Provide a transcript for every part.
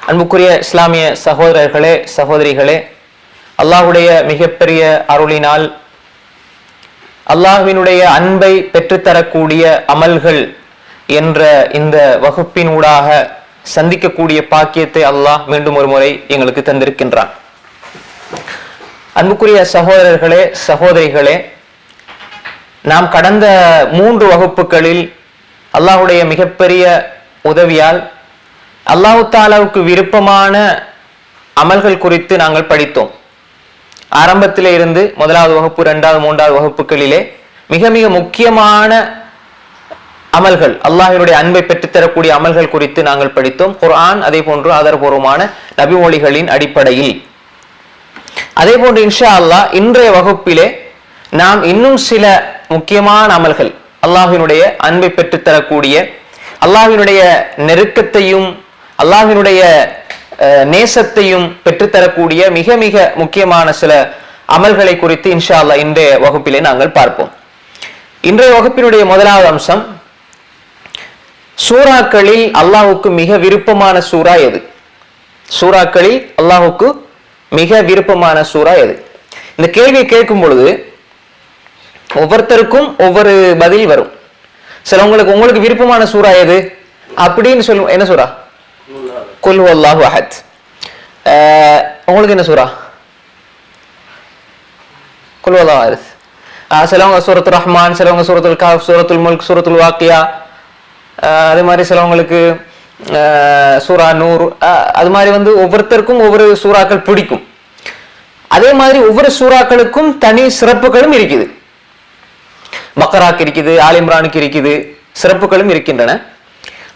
அன்புக்குரிய இஸ்லாமிய சகோதரர்களே சகோதரிகளே, அல்லாஹுடைய மிகப்பெரிய அருளினால் அல்லாஹ்வினுடைய அன்பை பெற்றுத்தரக்கூடிய அமல்கள் என்ற இந்த வகுப்பினூடாக சந்திக்கக்கூடிய பாக்கியத்தை அல்லாஹ் மீண்டும் ஒரு முறை எங்களுக்கு தந்திருக்கின்றான். அன்புக்குரிய சகோதரர்களே சகோதரிகளே, நாம் கடந்த 3 வகுப்புகளில் அல்லாஹுடைய மிகப்பெரிய உதவியால் அல்லாஹு தாலாவுக்கு விருப்பமான அமல்கள் குறித்து நாங்கள் படித்தோம். ஆரம்பத்திலே இருந்து 1வது வகுப்பு 2வது 3வது வகுப்புகளிலே மிக மிக முக்கியமான அமல்கள், அல்லாஹ்வினுடைய அன்பை பெற்றுத்தரக்கூடிய அமல்கள் குறித்து நாங்கள் படித்தோம். குர்ஆன் அதே போன்று ஆதாரபூர்வமான நபிமொழிகளின் அடிப்படையில். அதே போன்று இன்ஷா அல்லாஹ் இன்றைய வகுப்பிலே நாம் இன்னும் சில முக்கியமான அமல்கள், அல்லாஹ்வினுடைய அன்பை பெற்றுத்தரக்கூடிய, அல்லாஹ்வினுடைய நெருக்கத்தையும் அல்லாஹ்வினுடைய நேசத்தையும் பெற்றுத்தரக்கூடிய மிக மிக முக்கியமான சில அமல்களை குறித்து இன்ஷா அல்லாஹ் இன்றைய வகுப்பிலே நாங்கள் பார்ப்போம். இன்றைய வகுப்பினுடைய 1வது அம்சம், சூறாக்களில் அல்லாஹுக்கு மிக விருப்பமான சூரா எது? சூறாக்களில் அல்லாஹுக்கு மிக விருப்பமான சூரா எது? இந்த கேள்வியை கேட்கும் பொழுது ஒவ்வொருத்தருக்கும் ஒவ்வொரு பதில் வரும். சிலவங்களுக்கு உங்களுக்கு விருப்பமான சூரா எது அப்படின்னு சொல்லுவோம். என்ன சூரா? குல் ஹுவல்லாஹு அஹத். உங்களுக்கு என்ன சூரா? குல் ஹுவல்லாஹு அஹத். சிலவங்க சூரத்துல் ரஹ்மான், சிலவங்க சூரத்துல் கஹஃப், சூரத்துல் முல்க், சூரத்துல் வாக்கியா. அதே மாதிரி சிலவங்களுக்கு சூரா நூர். அது மாதிரி ஒவ்வொருத்தருக்கும் ஒவ்வொரு சூறாக்கள் பிடிக்கும். அதே மாதிரி ஒவ்வொரு சூறாக்களுக்கும் தனி சிறப்புகளும் இருக்குது. பக்ராக்கு இருக்குது, ஆல் இம்ரானுக்கு இருக்குது, சிறப்புகளும் இருக்கின்றன.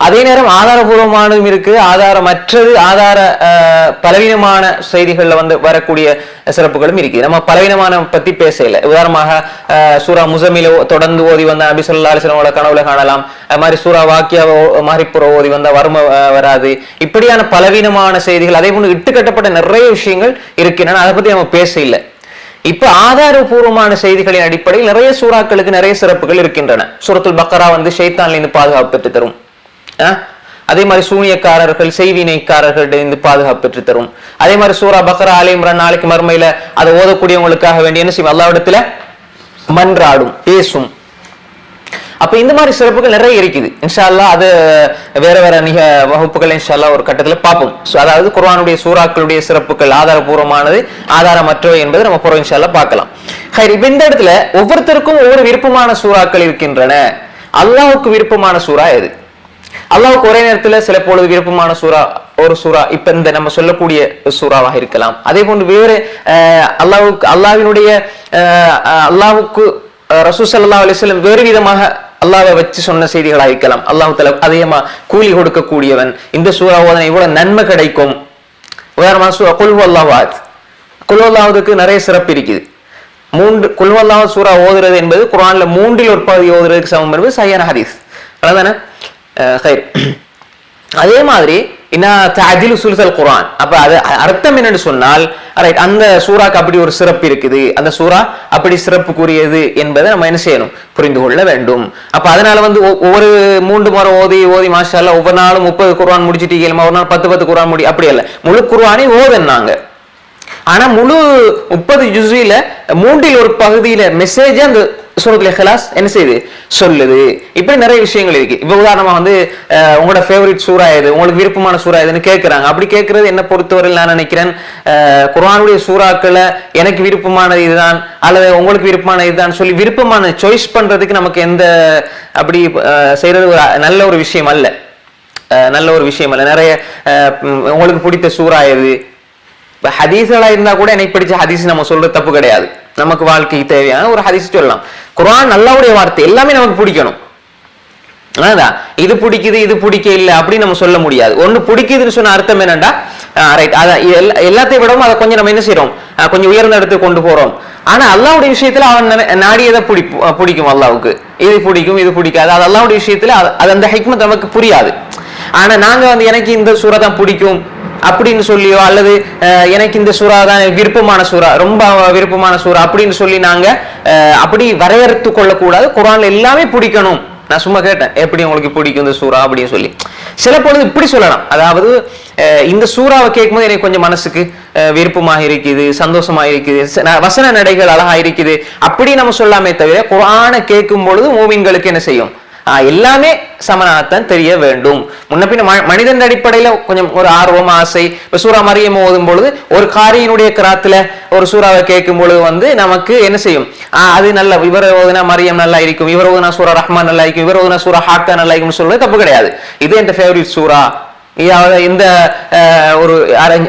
அதே நேரம் ஆதாரபூர்வமானதும் இருக்கு, ஆதாரமற்றது, ஆதார பலவீனமான செய்திகள்ல வரக்கூடிய சிறப்புகளும் இருக்குது. நம்ம பலவீனமான பத்தி பேசல. உதாரணமாக சூரா முஸம்மில தொடர்ந்து ஓதி வந்த நபி ஸல்லல்லாஹு அலைஹி வஸல்லம் கனவுல காணலாம். அது மாதிரி சூரா வாக்கியாவை மாறிப்புற ஓதி வந்தா வறுமை வராது. இப்படியான பலவீனமான செய்திகள், அதே போன்று இட்டுக்கட்டப்பட்ட நிறைய விஷயங்கள் இருக்கின்றன. அதை பத்தி நம்ம பேச இல்லை. இப்ப ஆதாரபூர்வமான செய்திகளின் அடிப்படையில் நிறைய சூறாக்களுக்கு நிறைய சிறப்புகள் இருக்கின்றன. சூரத்துல் பக்ரா ஷைத்தான்ல இருந்து பாதுகாப்பு பெற்று தரும். அதே மாதிரி சூனியக்காரர்கள், செய்வினைக்காரர்களிடம் பாதுகாப்பு பெற்று தரும். அதே மாதிரி சூரா பக்ரா, ஆல் இம்ரான் நாளைக்கு மறுமையில அதை ஓதக்கூடியவங்களுக்காக வேண்டிய என்ன செய்யும்? அல்லாஹ்விடத்துல மன்றாடும், பேசும். அப்ப இந்த மாதிரி சிறப்புகள் நிறைய இருக்குது. இன்ஷா அல்லாஹ் அது வேற வேற வகுப்புகள் இன்ஷா அல்லாஹ் ஒரு கட்டத்துல பார்ப்போம். அதாவது குர்ஆனுடைய சூறாக்களுடைய சிறப்புகள் ஆதாரபூர்வமானது, ஆதாரமற்றவை என்பது நம்ம புறம் இன்ஷா அல்லாஹ் பார்க்கலாம். இப்ப இந்த இடத்துல ஒவ்வொருத்தருக்கும் ஒவ்வொரு விருப்பமான சூறாக்கள் இருக்கின்றன. அல்லாஹ்வுக்கு விருப்பமான சூறா எது? அல்லாஹ்வுக்கு ஒரே நேரத்துல சில பொழுது விருப்பமான சூறா ஒரு சூறா இப்ப இந்த நம்ம சொல்லக்கூடிய சூறாவாக இருக்கலாம். அதே போன்று வேறு அல்லாஹ்வுக்கு ரசூல் ஸல்லல்லாஹு அலைஹி வஸல்லம் வேறு விதமாக அல்லாஹ்வை வச்சு சொன்ன செய்திகளாக இருக்கலாம். அல்லாஹ் தஆலா அதிகமா கூலி கொடுக்கக்கூடியவன், இந்த சூறா ஓதனா இவ்வளவு நன்மை கிடைக்கும். உதாரணமா குல் ஹுவல்லாஹு அஹத். குல் ஹுவல்லாஹுக்கு நிறைய சிறப்பு இருக்குது. 3 குல் ஹுவல்லாஹு சூறா ஓதுறது என்பது குர்ஆன்ல 3ல் ஒரு பகுதி ஓதுறதுக்கு சமம் என்பது சஹீஹான ஹதீஸ். அதானே? அதே மாதிரி குர்ஆன். அப்ப அது அர்த்தம் என்னன்னு சொன்னால், அந்த சூறாக்கு அப்படி ஒரு சிறப்பு இருக்குது, அந்த சூறா அப்படி சிறப்புக்குரியது என்பதை நம்ம என்ன செய்யணும்? புரிந்து கொள்ள வேண்டும். அப்ப அதனால ஒவ்வொரு 3 முறை ஓதி ஓதி மாஷா அல்லாஹ் ஒவ்வொரு நாளும் 30 குர்ஆன் முடிச்சுட்டீங்க, ஒரு நாள் 10 குர்ஆன் முடி, அப்படி அல்ல. முழு குர்ஆனை ஓதுனாங்க. ஆனா முழு 30 ஜுஸ்ல 3ல் ஒரு பகுதியில மெசேஜ் அந்த சூரத்துல் இக்லாஸ் என்ன செய்யுது? சொல்லுது. இப்படி நிறைய விஷயங்கள் இருக்கு. இப்ப உதாரணமா உங்களோட ஃபேவரட் சூரா எது, உங்களுக்கு விருப்பமான சூரா எதுன்னு கேட்கிறாங்க. அப்படி கேட்கறது என்ன பொறுத்தவரையில் நான் நினைக்கிறேன், குர்ஆனுடைய சூறாக்களை எனக்கு விருப்பமானது இதுதான் அல்லது உங்களுக்கு விருப்பமான இதுதான் சொல்லி விருப்பமான சாய்ஸ் பண்றதுக்கு நமக்கு எந்த அப்படி செய்யறது நல்ல ஒரு விஷயம் அல்ல. நல்ல ஒரு விஷயம் அல்ல. நிறைய உங்களுக்கு பிடித்த சூரா எது, ஹதீஸ்களா இருந்தா கூட எனக்கு பிடிச்ச ஹதீஸ் நம்ம சொல்றது தப்பு கிடையாது. நமக்கு வாழ்க்கைக்கு தேவையான ஒரு ஹதீஸ் சொல்லலாம். குர்ஆன் அல்லாஹ்வுடைய வார்த்தை, எல்லாமே நமக்கு பிடிக்கணும். இது பிடிக்குது இது பிடிக்க இல்லை அப்படி நம்ம சொல்ல முடியாது. ஒண்ணு பிடிக்குதுன்னு சொன்ன அர்த்தம் என்னன்னா, ரைட், எல்லாத்தையும் விடவும் அதை கொஞ்சம் நம்ம என்ன செய்யறோம், கொஞ்சம் உயர்ந்த இடத்துக்கு கொண்டு போறோம். ஆனா அல்லாஹ்வுடைய விஷயத்துல அவன் நாடியதை பிடிக்கும். அல்லாஹ்வுக்கு இது பிடிக்கும் இது பிடிக்காது. அது அல்லாஹ்வுடைய விஷயத்துல அது அந்த ஹிக்மத் நமக்கு புரியாது. ஆனா நாங்க எனக்கு இந்த சூரா தான் பிடிக்கும் அப்படின்னு சொல்லியோ அல்லது எனக்கு இந்த சூறா தான் விருப்பமான சூறா, ரொம்ப விருப்பமான சூறா அப்படின்னு சொல்லி நாங்க அப்படி வரையறுத்து கொள்ளக்கூடாது. குர்ஆன்ல எல்லாமே பிடிக்கணும். நான் சும்மா கேட்டேன், எப்படி உங்களுக்கு பிடிக்கும் இந்த சூறா அப்படின்னு சொல்லி. சில பொழுது இப்படி சொல்லலாம், அதாவது இந்த சூறாவை கேட்கும்போது எனக்கு கொஞ்சம் மனசுக்கு விருப்பமாக இருக்குது, சந்தோஷமாக இருக்குது, வசன நடைகள் அழகா இருக்குது, அப்படி நம்ம சொல்லாமே தவிர குர்ஆனை கேட்கும் பொழுது மூமின்களுக்கு என்ன செய்யும், எல்லாமே சமனாகத்தான் தெரிய வேண்டும். முன்ன பின்ன மனிதன் அடிப்படையில கொஞ்சம் ஒரு ஆர்வம், ஆசை. இப்ப சூரா மரியம் ஓதும் பொழுது ஒரு காரியினுடைய கிராத்துல ஒரு சூறாவை கேட்கும் பொழுது நமக்கு என்ன செய்யும், அது நல்ல, இவர் ஓதுனா மரியம் நல்லா இருக்கும், இவர் ஓதுனா சூரா ரஹ்மான் நல்லா இருக்கும், இவர் ஓதுனா சூரா ஹாக்கா நல்லா இருக்கும்னு சொல்றது தப்பு கிடையாது. இது என் ஃபேவரட் சூரா, இந்த ஒரு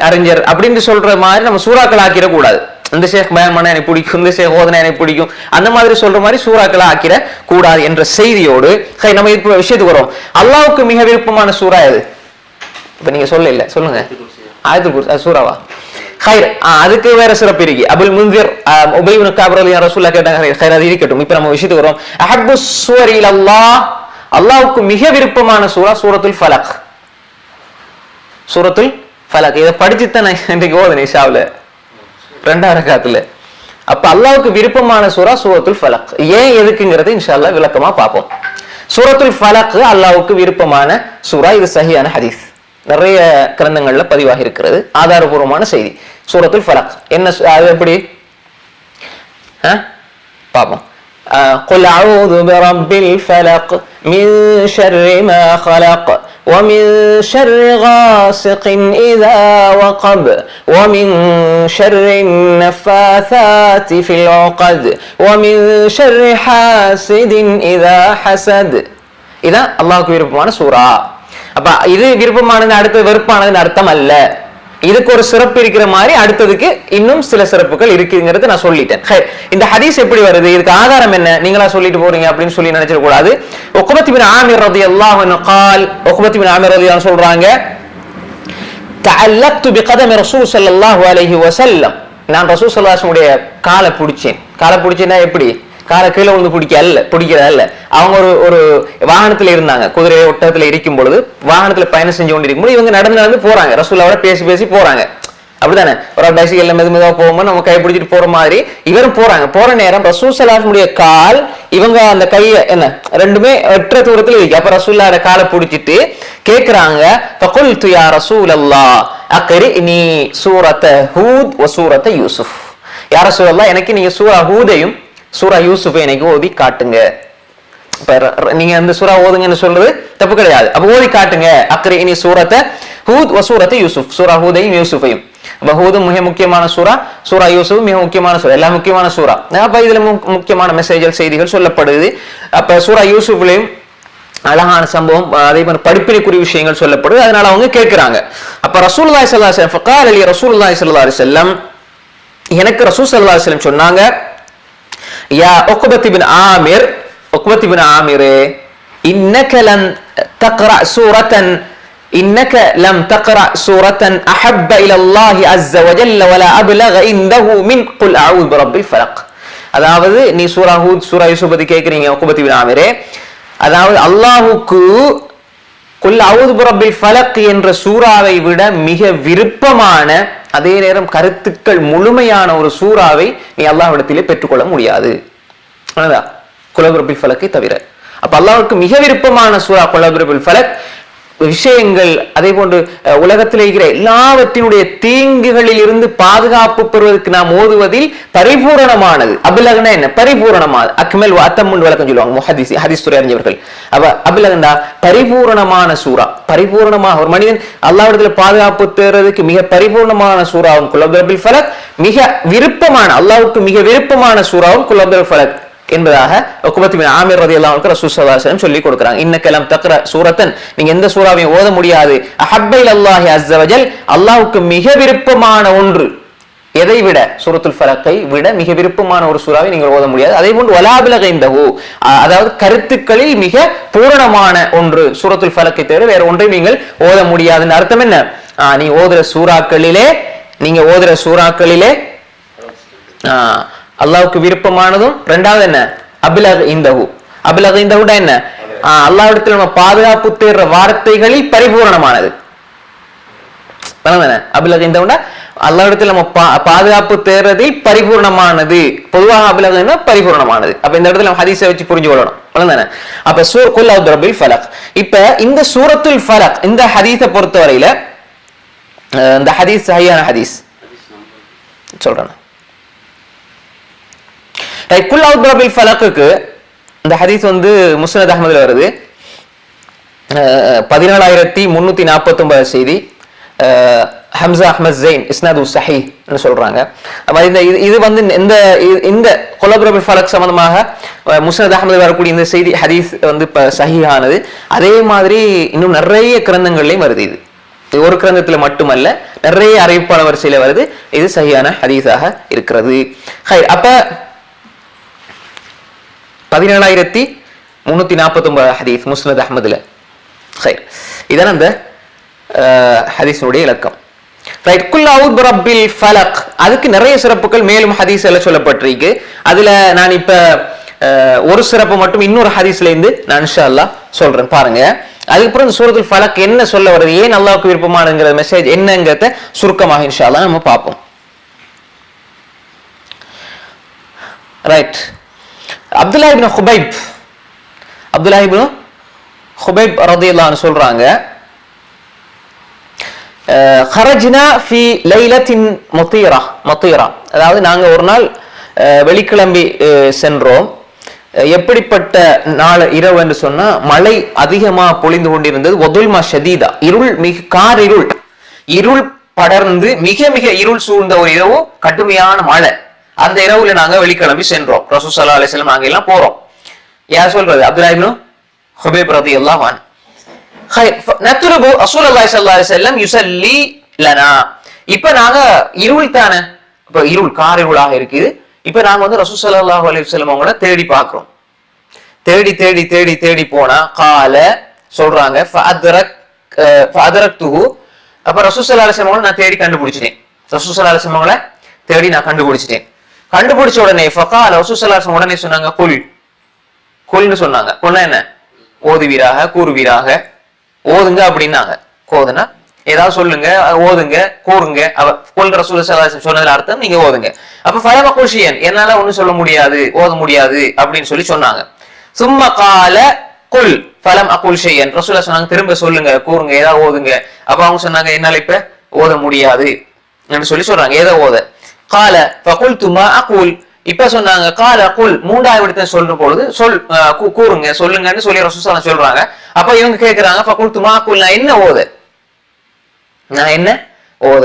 அறிஞர் அப்படின்னு சொல்ற மாதிரி நம்ம சூறாக்கள் ஆக்கிட கூடாது. இந்த ஷேக் பயான் பண்ண எனக்கு பிடிக்கும், இந்த ஷேக் ஓதனா எனக்கு பிடிக்கும், அந்த மாதிரி சொல்ற மாதிரி சூறாக்களை ஆக்கிட கூடாது என்ற செய்தியோடு நம்ம இப்ப விஷயத்துக்கு வரோம். அல்லாஹ்வுக்கு மிக விருப்பமான சூறா எது? இப்ப நீங்க சொல்லுங்க, ஆயத்துல் குர்சி சூறாவா? ஹைர், அதுக்கு வேற சிறப்பு இருக்கு. அபுல் முன்திர் உபய் இப்னு கஅப் ரலியல்லாஹு ரசூலுல்லாஹ் கேட்டாங்க, ஹைர் அது இருக்கட்டும். இப்ப நம்ம விஷயத்துக்கு வரோம். அஹப்புஸ் சூவரி இலல்லாஹ், அல்லாஹ்வுக்கு மிக விருப்பமான சூரா சூரத்துல் ஃபலக். சூரத்துல் ஃபலக் இதை படிச்சுதான் இன்றைக்கு ஓதுனேன் இஷாவுல 2ஆம் ரக்காத்துல. அப்ப அல்லாஹ்வுக்கு விருப்பமான சூரா சூரத்துல் ஃபலக். ஏன் எதுக்குங்கிறது இன்ஷா அல்லாஹ் விளக்கமா பார்ப்போம். சூரத்துல் ஃபலக் அல்லாஹ்வுக்கு விருப்பமான சூரா. இது சஹீஹான ஹதீஸ், நிறைய கிரந்தங்கள்ல பதிவாகி இருக்கிறது, ஆதாரபூர்வமான செய்தி. சூரத்துல் ஃபலக் என்ன, அது எப்படி பார்ப்போம். قل أعوذ برب الفلق من شر ما خلق ومن شر غاسق إذا وقب ومن شر النفاثات في العقد ومن شر حاسد إذا حسد. இதான் அல்லாஹ்வுக்கு விருப்பமான சூரா. அப்ப இது விருப்பமானது அடுத்தது வெறுப்பானதுன்னு அர்த்தம் அல்ல. இதுக்கு ஒரு சிறப்பு இருக்கிற மாதிரி அடுத்ததுக்கு இன்னும் சில சிறப்புகள் இருக்குங்கிறது நான் சொல்லிட்டேன். இந்த ஹதீஸ் எப்படி வருது, இதுக்கு ஆதாரம் என்ன, நீங்களா சொல்லிட்டு போறீங்க அப்படின்னு சொல்லி நினைச்சிட கூடாது. உக்பத் இப்னு ஆமிர் ரலியல்லாஹு அன்ஹு قال, உக்பத் இப்னு ஆமிர் ரலியல்லாஹு அன்ஹு சொல்றாங்க, தஅல்லக்து பிகதமி ரசூல் ஸல்லல்லாஹு அலைஹி வஸல்லம், நான் ரசூல் ஸல்லல்லாஹு அலைஹி வஸல்லம் உடைய காலை பிடிச்சேன். காலை பிடிச்சேன்னா எப்படி, காலை கீழே வந்து பிடிக்கிறதல்ல. அவங்க ஒரு வாகனத்துல இருந்தாங்க, குதிரை ஒட்டகத்துல இருக்கும் பொழுது வாகனத்துல பயணம் செஞ்சு கொண்டு இருக்கும்போது இவங்க நடந்து போறாங்க, ரசூலுல்லாஹ்வோட பேசி போறாங்க. அப்படித்தானே, ஒரு பைசிக்கல்ல மெதுவாக போகும்போது நம்ம கை பிடிச்சிட்டு போற மாதிரி இவரும் போறாங்க. போற நேரம் ரசூல் ஸல்லல்லாஹு அலைஹி வஸல்லம் கால், இவங்க அந்த கையை என்ன ரெண்டுமே எட்ட தூரத்துல இருக்கு. அப்ப ரசூலுல்லாஹ்வோட காலை பிடிச்சிட்டு கேக்குறாங்க, ஃபகுல்து யா ரசூலல்லாஹ் அக்ரினி சூரத ஹூத் வ சூரத யூசுப். யா ரசூலல்லாஹ், எனக்கு நீங்க சூரா ஹூதையும் சூரா யூசுஃபை எனக்கு ஓதி காட்டுங்க. நீங்க அந்த சூரா ஓதுங்கன்னு சொல்றது தப்பு கிடையாது. அப்ப ஓதி காட்டுங்க. அக்ரினி சூரத ஹூத் வ சூரத யூசுப், சூரா ஹூதையும் யூசுஃபையும். ஹூதும் மிக முக்கியமான சூரா, சூரா யூசுப் மிக முக்கியமான சூரா, எல்லாம் முக்கியமான சூரா. அப்ப இதுல முக்கியமான மெசேஜ்கள், செய்திகள் சொல்லப்படுது. அப்ப சூரா யூசுஃப்லயும் அழகான சம்பவம், அதே மாதிரி படிப்பினைக்குரிய விஷயங்கள் சொல்லப்படுது. அதனால அவங்க கேட்கிறாங்க. அப்ப ரசூலுல்லாஹி ஸல்லல்லாஹு அலைஹி வஸல்லம் ஃபகால லி ரசூலுல்லாஹி ஸல்லல்லாஹு அலைஹி வஸல்லம், எனக்கு ரசூல் ஸல்லல்லாஹு அலைஹி வஸல்லம் சொன்னாங்க, யா உக்பத் இப்னு ஆமிர், உக்பத் இப்னு ஆமிரே, இன்னக லம் தக்ரா சூரத்தன், இன்னக லம் தக்ரா சூரத்தன் அஹப்ப இலல்லாஹி அஸ்ஸ வஜல்ல வலா அப்லக இன்தஹு மின் குல் அஊது பிரப்பில் ஃபலக். அதாவது நீ சூரா ஹூத், சூரா யூசுப் பத்தி கேக்குறீங்க உக்பத் இப்னு ஆமிரே, அதாவது அல்லாஹ்வுக்கு குல் அஊது பிரப்பில் ஃபலக் என்ற சூராவை விட மிக விருப்பமான, அதே நேரம் கருத்துக்கள் முழுமையான ஒரு சூறாவை நீ அல்லாஹ்விடத்திலே பெற்றுக்கொள்ள முடியாது, குல் அஊது பிரப்பில் ஃபலக்கை தவிர. அப்ப அல்லாஹ்வுக்கு மிக விருப்பமான சூரா குல் அஊது பிரப்பில் ஃபலக். விஷயங்கள் அதே போன்று உலகத்தில் இருக்கிற எல்லாவற்றினுடைய தீங்குகளில் இருந்து பாதுகாப்பு பெறுவதற்கு நாம் ஓதுவதில் பரிபூரணமானது. அபிலகனா என்ன, பரிபூரணமானது. அக்மல் அத்தமுன் விளக்கம் சொல்லுவாங்க ஹதீஸ் துறை அறிஞர்கள். அப்ப அபிலகண்டா பரிபூரணமான சூரா, பரிபூரணமாக ஒரு மனிதன் அல்லாஹ்விடத்துல பாதுகாப்பு தேடுறதுக்கு மிக பரிபூர்ணமான சூறாவும் குல் அஊது பிரப்பில் ஃபலக், மிக விருப்பமான, அல்லாஹ்வுக்கு மிக விருப்பமான சூறாவும் குல் அஊது பிரப்பில் ஃபலக் என்பதாக உக்பத் இப்னு ஆமிர் ரலியல்லாஹு அன்ஹு ரசூல் ஸல்லல்லாஹு அலைஹி வஸல்லம் சொல்லி கொடுக்கிறாங்க. இன்னக லம் தக்ரா சூரத்தன், நீங்க எந்த சூறாவையும் ஓத முடியாது, அஹப்ப இலல்லாஹி அஸ்ஸ வஜல், அல்லாஹ்வுக்கு மிக விருப்பமான ஒன்று, எதை விட, சூரத்துல் ஃபலக்கை விட மிக விருப்பமான ஒரு சூறாவை நீங்கள் ஓத முடியாது. அதே போன்று வலா அப்லக இன்தஹு, அதாவது கருத்துக்களில் மிக பூரணமான ஒன்று சூரத்துல் ஃபலக்கை தவிர வேற ஒன்றை நீங்கள் ஓத முடியாதுன்னு அர்த்தம் என்ன, நீ ஓதுற சூறாக்களிலே அல்லாஹ்வுக்கு விருப்பமானதும், இரண்டாவது என்ன, அபிலக இந்தஹு. அபிலக இந்தஹுடா என்ன, அல்லாஹ்விடத்தில் நம்ம பாதுகாப்பு தேடுற வார்த்தைகளில் பரிபூரணமானது. அபிலக இந்தஹுடா அல்லாஹ்விடத்தில் நம்ம பாதுகாப்பு தேடுறதில் பரிபூர்ணமானது. பொதுவாக அபிலகன்னா பரிபூர்ணமானது. அப்ப இந்த இடத்துல நம்ம ஹதீஸை வச்சு புரிஞ்சு கொள்ளணும். அவ்வளவுதானே? அப்ப குல் அஊது பிரப்பில் ஃபலக். இப்ப இந்த சூரத்துல் ஃபலக் இந்த ஹதீஸை பொறுத்தவரையில இந்த ஹதீஸ் சஹீஹான ஹதீஸ் சொல்றேன். குல் அஊது பிரப்பில் ஃபலக்குக்கு இந்த ஹதீஸ் வந்து முஸ்னத் அஹ்மதுல வருது. 17349 செய்தி. ஹம்சா அஹ்மத் ஜெயின் இஸ்னாது சஹீஹ் ன்னு சொல்றாங்க. இது வந்து இந்த குல் அஊது பிரப்பில் ஃபலக் சம்பந்தமாக முஸ்னத் அஹ்மதுல வரக்கூடிய இந்த செய்தி ஹதீஸ் வந்து சஹீஹானது. அதே மாதிரி இன்னும் நிறைய கிரந்தங்கள்லயும் வருது. இது ஒரு கிரந்தத்துல மட்டுமல்ல, நிறைய அறிவிப்பாளர் வரிசையில வருது. இது சஹீஹான ஹதீஸாக இருக்கிறது. அப்ப 17349 ஹதீஸ் முஸ்னத் அஹ்மதுல. இதான் அந்த ஹதீஸுடைய இலக்கம். ரைட். குல் அஊது பிரப்பில் ஃபலக் அதுக்கு நிறைய சிறப்புகள் மேலும் ஹதீஸ்ல சொல்லப்பட்டிருக்கு. அதுல நான் இப்ப ஒரு சிறப்பு மட்டும் இன்னொரு ஹதீஸ்ல இருந்து நான் இன்ஷா அல்லாஹ் சொல்றேன். பாருங்க. அதுக்கப்புறம் இந்த சூரத்துல் ஃபலக் என்ன சொல்ல வருது, ஏன் அல்லாஹ்வுக்கு விருப்பமானங்கிற மெசேஜ் என்னங்கிறத சுருக்கமாக இன்ஷா அல்லாஹ் நம்ம பார்ப்போம். ரைட். அப்துல்லா இப்னு ஹுபைப் ரலியல்லாஹு அன்ஹு சொல்றாங்க, خرجنا في ليلة مطيرة அதாவது நாங்க ஒரு நாள் வெளிக்கிளம்பி சென்றோம். எப்படிப்பட்ட நாள் இரவு என்று சொன்னா மழை அதிகமா பொழிந்து கொண்டிருந்தது. வதுல்மா ஷதீதா இருள் படர்ந்து மிக மிக இருள் சூழ்ந்த ஒரு இரவு, கடுமையான மழை. அந்த இரவுல நாங்க வெளிக்கிளம்பி சென்றோம். ரசூல் ஸல்லல்லாஹு அலைஹி வஸல்லம் நாங்க எல்லாம் போறோம். யார் சொல்றது? அப்துல்லா இப்னு ஹுபைப் ரலியல்லாஹு அன்ஹு. நத்ருபு ரசூலுல்லாஹி ஸல்லல்லாஹு அலைஹி வஸல்லம் யுஸல்லி லனா. இப்ப நாங்க இருள் தானே, இப்ப இருள் காரிருளாக இருக்குது. இப்ப நாங்க வந்து ரசூல் ஸல்லல்லாஹு அலைஹி வஸல்லம் அவங்கள தேடி பார்க்கிறோம். தேடி போனா கால சொல்றாங்க ஃபஅத்ரக்துஹு. அப்ப ரசூல் ஸல்லல்லாஹு அலைஹி வஸல்லம் நான் தேடி கண்டுபிடிச்சிட்டேன். ரசூல் ஸல்லல்லாஹு அலைஹி வஸல்லம் அவங்கள தேடி நான் கண்டுபிடிச்சிட்டேன். கண்டுபிடிச்ச உடனே ஃபகால ரசூல் ஸல்லல்லாஹு அலைஹி வஸல்லம் உடனே சொன்னாங்க குல்னு சொன்னாங்க. குல்னா என்ன? ஓதுவீராக, கூறுவீராக, ஓதுங்க அப்படின்னாங்க. கோதுனா ஏதாவது சொல்லுங்க, ஓதுங்க, கூறுங்க. குல் ரசூல் ஸல்லல்லாஹு அலைஹி வஸல்லம் சொன்னதுல அர்த்தம் நீங்க ஓதுங்க. அப்ப ஃபலம குல்ஷியன் என்னால ஒண்ணும் சொல்ல முடியாது, ஓத முடியாது அப்படின்னு சொல்லி சொன்னாங்க. சும்ம கால குல் ஃபலம் அகுல் ஷையன். ரசூலுல்லாஹ் சொன்னாங்க திரும்ப சொல்லுங்க, கூறுங்க, ஏதாவது ஓதுங்க. அப்ப அவங்க சொன்னாங்க என்னால இப்ப ஓத முடியாது என்று சொல்லி சொல்றாங்க. ஏதோ ஓத. கால ஃபகுல்து மா அகுல். இப்ப சொன்னாங்க கால குல் மூன்றாவது இடத்தை சொல்ற பொழுது கூறுங்க, சொல்லுங்கன்னு சொல்லி ரசூலுல்லாஹ் சொல்றாங்க. அப்ப இவங்க கேக்குறாங்க ஃபகுல்து மா அகுல், நான் என்ன ஓத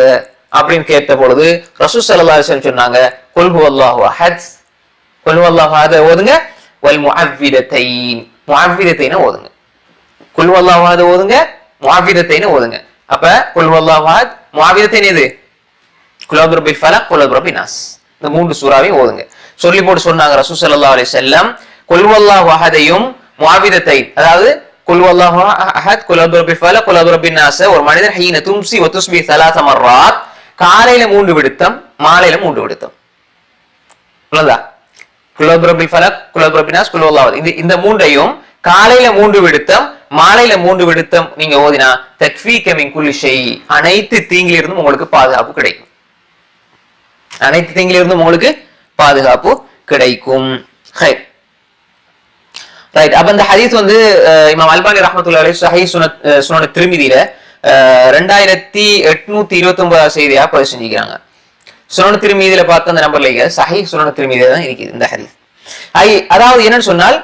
அப்படின்னு கேட்ட பொழுது ரசூல் ஸல்லல்லாஹு அலைஹி வஸல்லம் சொன்னாங்க குல் ஹுவல்லாஹு அஹத், குல் ஹுவல்லாஹு அஹத் ஓதுங்க, வல் முஅவ்விதத்தைன ஓதுங்க. குல் ஹுவல்லாஹு அஹத் ஓதுங்க, முஅவ்விதத்தைன ஓதுங்க. அப்ப குல் ஹுவல்லாஹு அஹத், முஅவ்விதத்தைன எது? குல் அஊது பிரப்பில் ஃபலக், குல் அஊது பிரப்பின் நாஸ். இந்த மூன்று சூறாவையும் ஓதுங்க சொல்லி போட்டு சொன்னாங்க ரசூல் ஸல்லல்லாஹு அலைஹி வஸல்லம். குல் ஹுவல்லாஹு அஹதையும் முஅவ்விதத்தைன், அதாவது குல் ஹுவல்லாஹு அஹத், குல் அஊது பிரப்பில் ஃபலக், குல் அஊது பிரப்பின் நாஸ் ஒரு மனிதர் ஹீன தும்சி வ துஸ்பி 3 மர்ராத், காலையில 3 விடுத்தம், மாலையில 3 விடுத்தம். புரியுதா? குல் அஊது பிரப்பில் ஃபலக், குல் அஊது பிரப்பின் நாஸ், குல் ஹுவல்லாஹு அஹத், இந்த மூன்றையும் காலையில 3 விடுத்தம், மாலையில 3 விடுத்தம் நீங்க ஓதினா தக்ஃபீக மின் குல்லி ஷை, அனைத்து தீங்கிலிருந்தும் உங்களுக்கு பாதுகாப்பு கிடைக்கும். அனைத்து தீங்கிலிருந்தும் உங்களுக்கு பாதுகாப்பு கிடைக்கும். ரைட். அப்ப இந்த ஹதீஸ் வந்து இமாம் அல்பானி ரஹ்மத்துல்லாஹி அலைஹி ஸஹீஹ் சுனன் திர்மிதியில 2829 செய்தியா பதிவு செஞ்சிருக்காங்க. சுனன் திர்மிதியில பார்த்த அந்த நம்பர்ல சஹீஹ் சுனன் திர்மிதியில தான் இருக்குது இந்த ஹதீஸ். அதாவது என்னன்னு சொன்னால்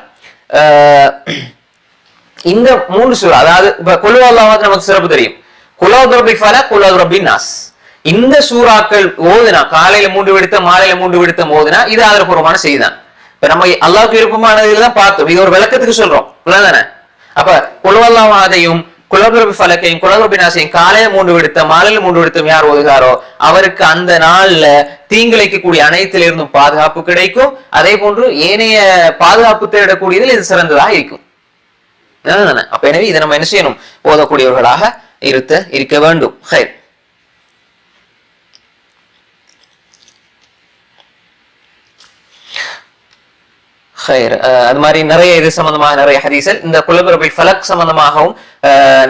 இந்த 3 சூரா, அதாவது இப்ப குல் ஹுவல்லாஹு அஹத் நமக்கு சிறப்பு தெரியும். குல் அஊது பிரப்பில் ஃபலக், குல் அஊது பிரப்பின் நாஸ், இந்த சூறாக்கள் ஓதுனா காலையில 3 விடுத்தம், மாலையில 3 விடுத்தம் ஓதுனா இது ஆதாரபூர்வமான செய்தி தான். இப்ப நம்ம அல்லாஹ்வுக்கு விருப்பமானதுல தான் பார்த்தோம். இது ஒரு விளக்கத்துக்கு சொல்றோம் தானே. அப்ப குல் ஹுவல்லாஹு அஹதையும், குல் அஊது பிரப்பில் ஃபலக்கையும், குல் அஊது பிரப்பின் நாஸையும் காலையில 3 விடுத்தம், மாலையில 3 விடுத்தம் யார் ஓதுகாரோ அவருக்கு அந்த நாள்ல தீங்கிழைக்கக்கூடிய அனைத்திலிருந்தும் பாதுகாப்பு கிடைக்கும். அதே போன்று ஏனைய பாதுகாப்பு தேடக்கூடியதில் இது சிறந்ததாக இருக்கும். அப்ப எனவே இதை நம்ம என்ன செய்யணும்? ஓதக்கூடியவர்களாக இருக்க வேண்டும். அது மாதிரி நிறைய இது சம்பந்தமாக நிறைய ஹதீஸல், இந்த குல் பிரப்பில் ஃபலக் சம்பந்தமாகவும்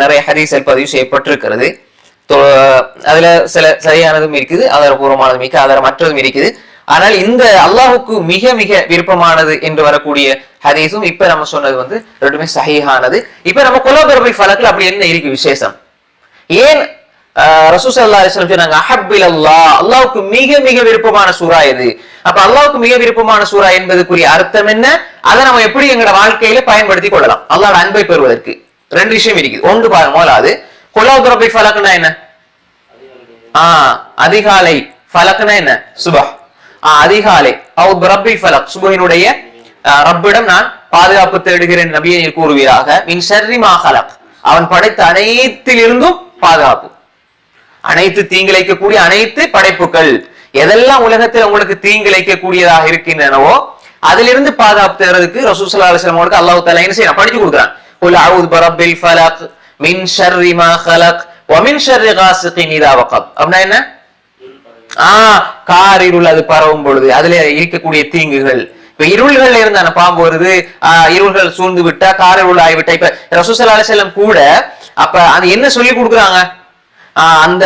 நிறைய ஹதீஸல் பதிவு செய்யப்பட்டிருக்கிறது. அதுல சில சரியானதும் இருக்குது, ஆதாரபூர்வமானதும் இருக்குது, ஆதாரமற்றதும் இருக்குது. ஆனால் இந்த அல்லாஹுக்கு மிக மிக விருப்பமானது என்று வரக்கூடிய ஹதீஸும் இப்ப நம்ம சொன்னது வந்து ரெண்டுமே சஹீஹானது. இப்ப நம்ம குலோபரபில் ஃபலக்ல அப்படி என்ன இருக்கு விசேஷம்? ஏன் ரசூல் ஸல்லல்லாஹு அலைஹி வஸல்லம் சொன்னாங்க அஹப்பில் அல்லாஹ், அல்லாஹ்வுக்கு மிக மிக விருப்பமான சூரா எது? அப்ப அல்லாஹ்வுக்கு மிக விருப்பமான சூரா என்பதுக்குரிய அர்த்தம் என்ன? அதை நம்ம எப்படி எங்களோட வாழ்க்கையில பயன்படுத்தி கொள்ளலாம் அல்லாஹ்வோட அன்பை பெறுவதற்கு? ரெண்டு விஷயம் இருக்குது. ஒன்று பாருங்க, முதலாவது குலோபரபில் ஃபலக்னா என்ன? அதிகாலை. ஃபலக்னா என்ன? சுபஹ். அதிகாலை. ரப்பில் ஃபலக், சுபஹினுடைய ரப்பிடம் நான் பாதுகாப்பு தேடுகிறேன் நபியை கூறுவீராக. மின் ஷர்ரி மா ஹலக், அவன் படைத்த அனைத்திலிருந்தும் பாதுகாப்பு. அனைத்து தீங்கிழைக்கக்கூடிய அனைத்து படைப்புகள் எதெல்லாம் உலகத்தில் உங்களுக்கு தீங்கிழைக்க கூடியதாக இருக்கின்றனவோ அதிலிருந்து பாதுகாப்பு தேடுறதுக்கு ரசூல் ஸல்லல்லாஹு அலைஹி வஸல்லம் அவர்கள் அல்லாஹ் தஆலா என்ன செய்யணும்? படிச்சு கொடுக்குறான். குல் அஊது பிரப்பில் ஃபலக் மின் ஷர்ரி மா ஹலக் வ மின் ஷர்ரி காஸிகின் இதா வகப். அப்படின்னா என்ன? காரிருள் அது பரவும் பொழுது அதுல இருக்கக்கூடிய தீங்குகள். இப்ப இருள்கள்ல இருந்தான பாம்பு வருது, இருள்கள் சூழ்ந்து விட்டா காரிருள் ஆகிவிட்டா. இப்ப ரசூல் ஸல்லல்லாஹு அலைஹி வஸல்லம் கூட அப்ப அது என்ன சொல்லி கொடுக்குறாங்க? அந்த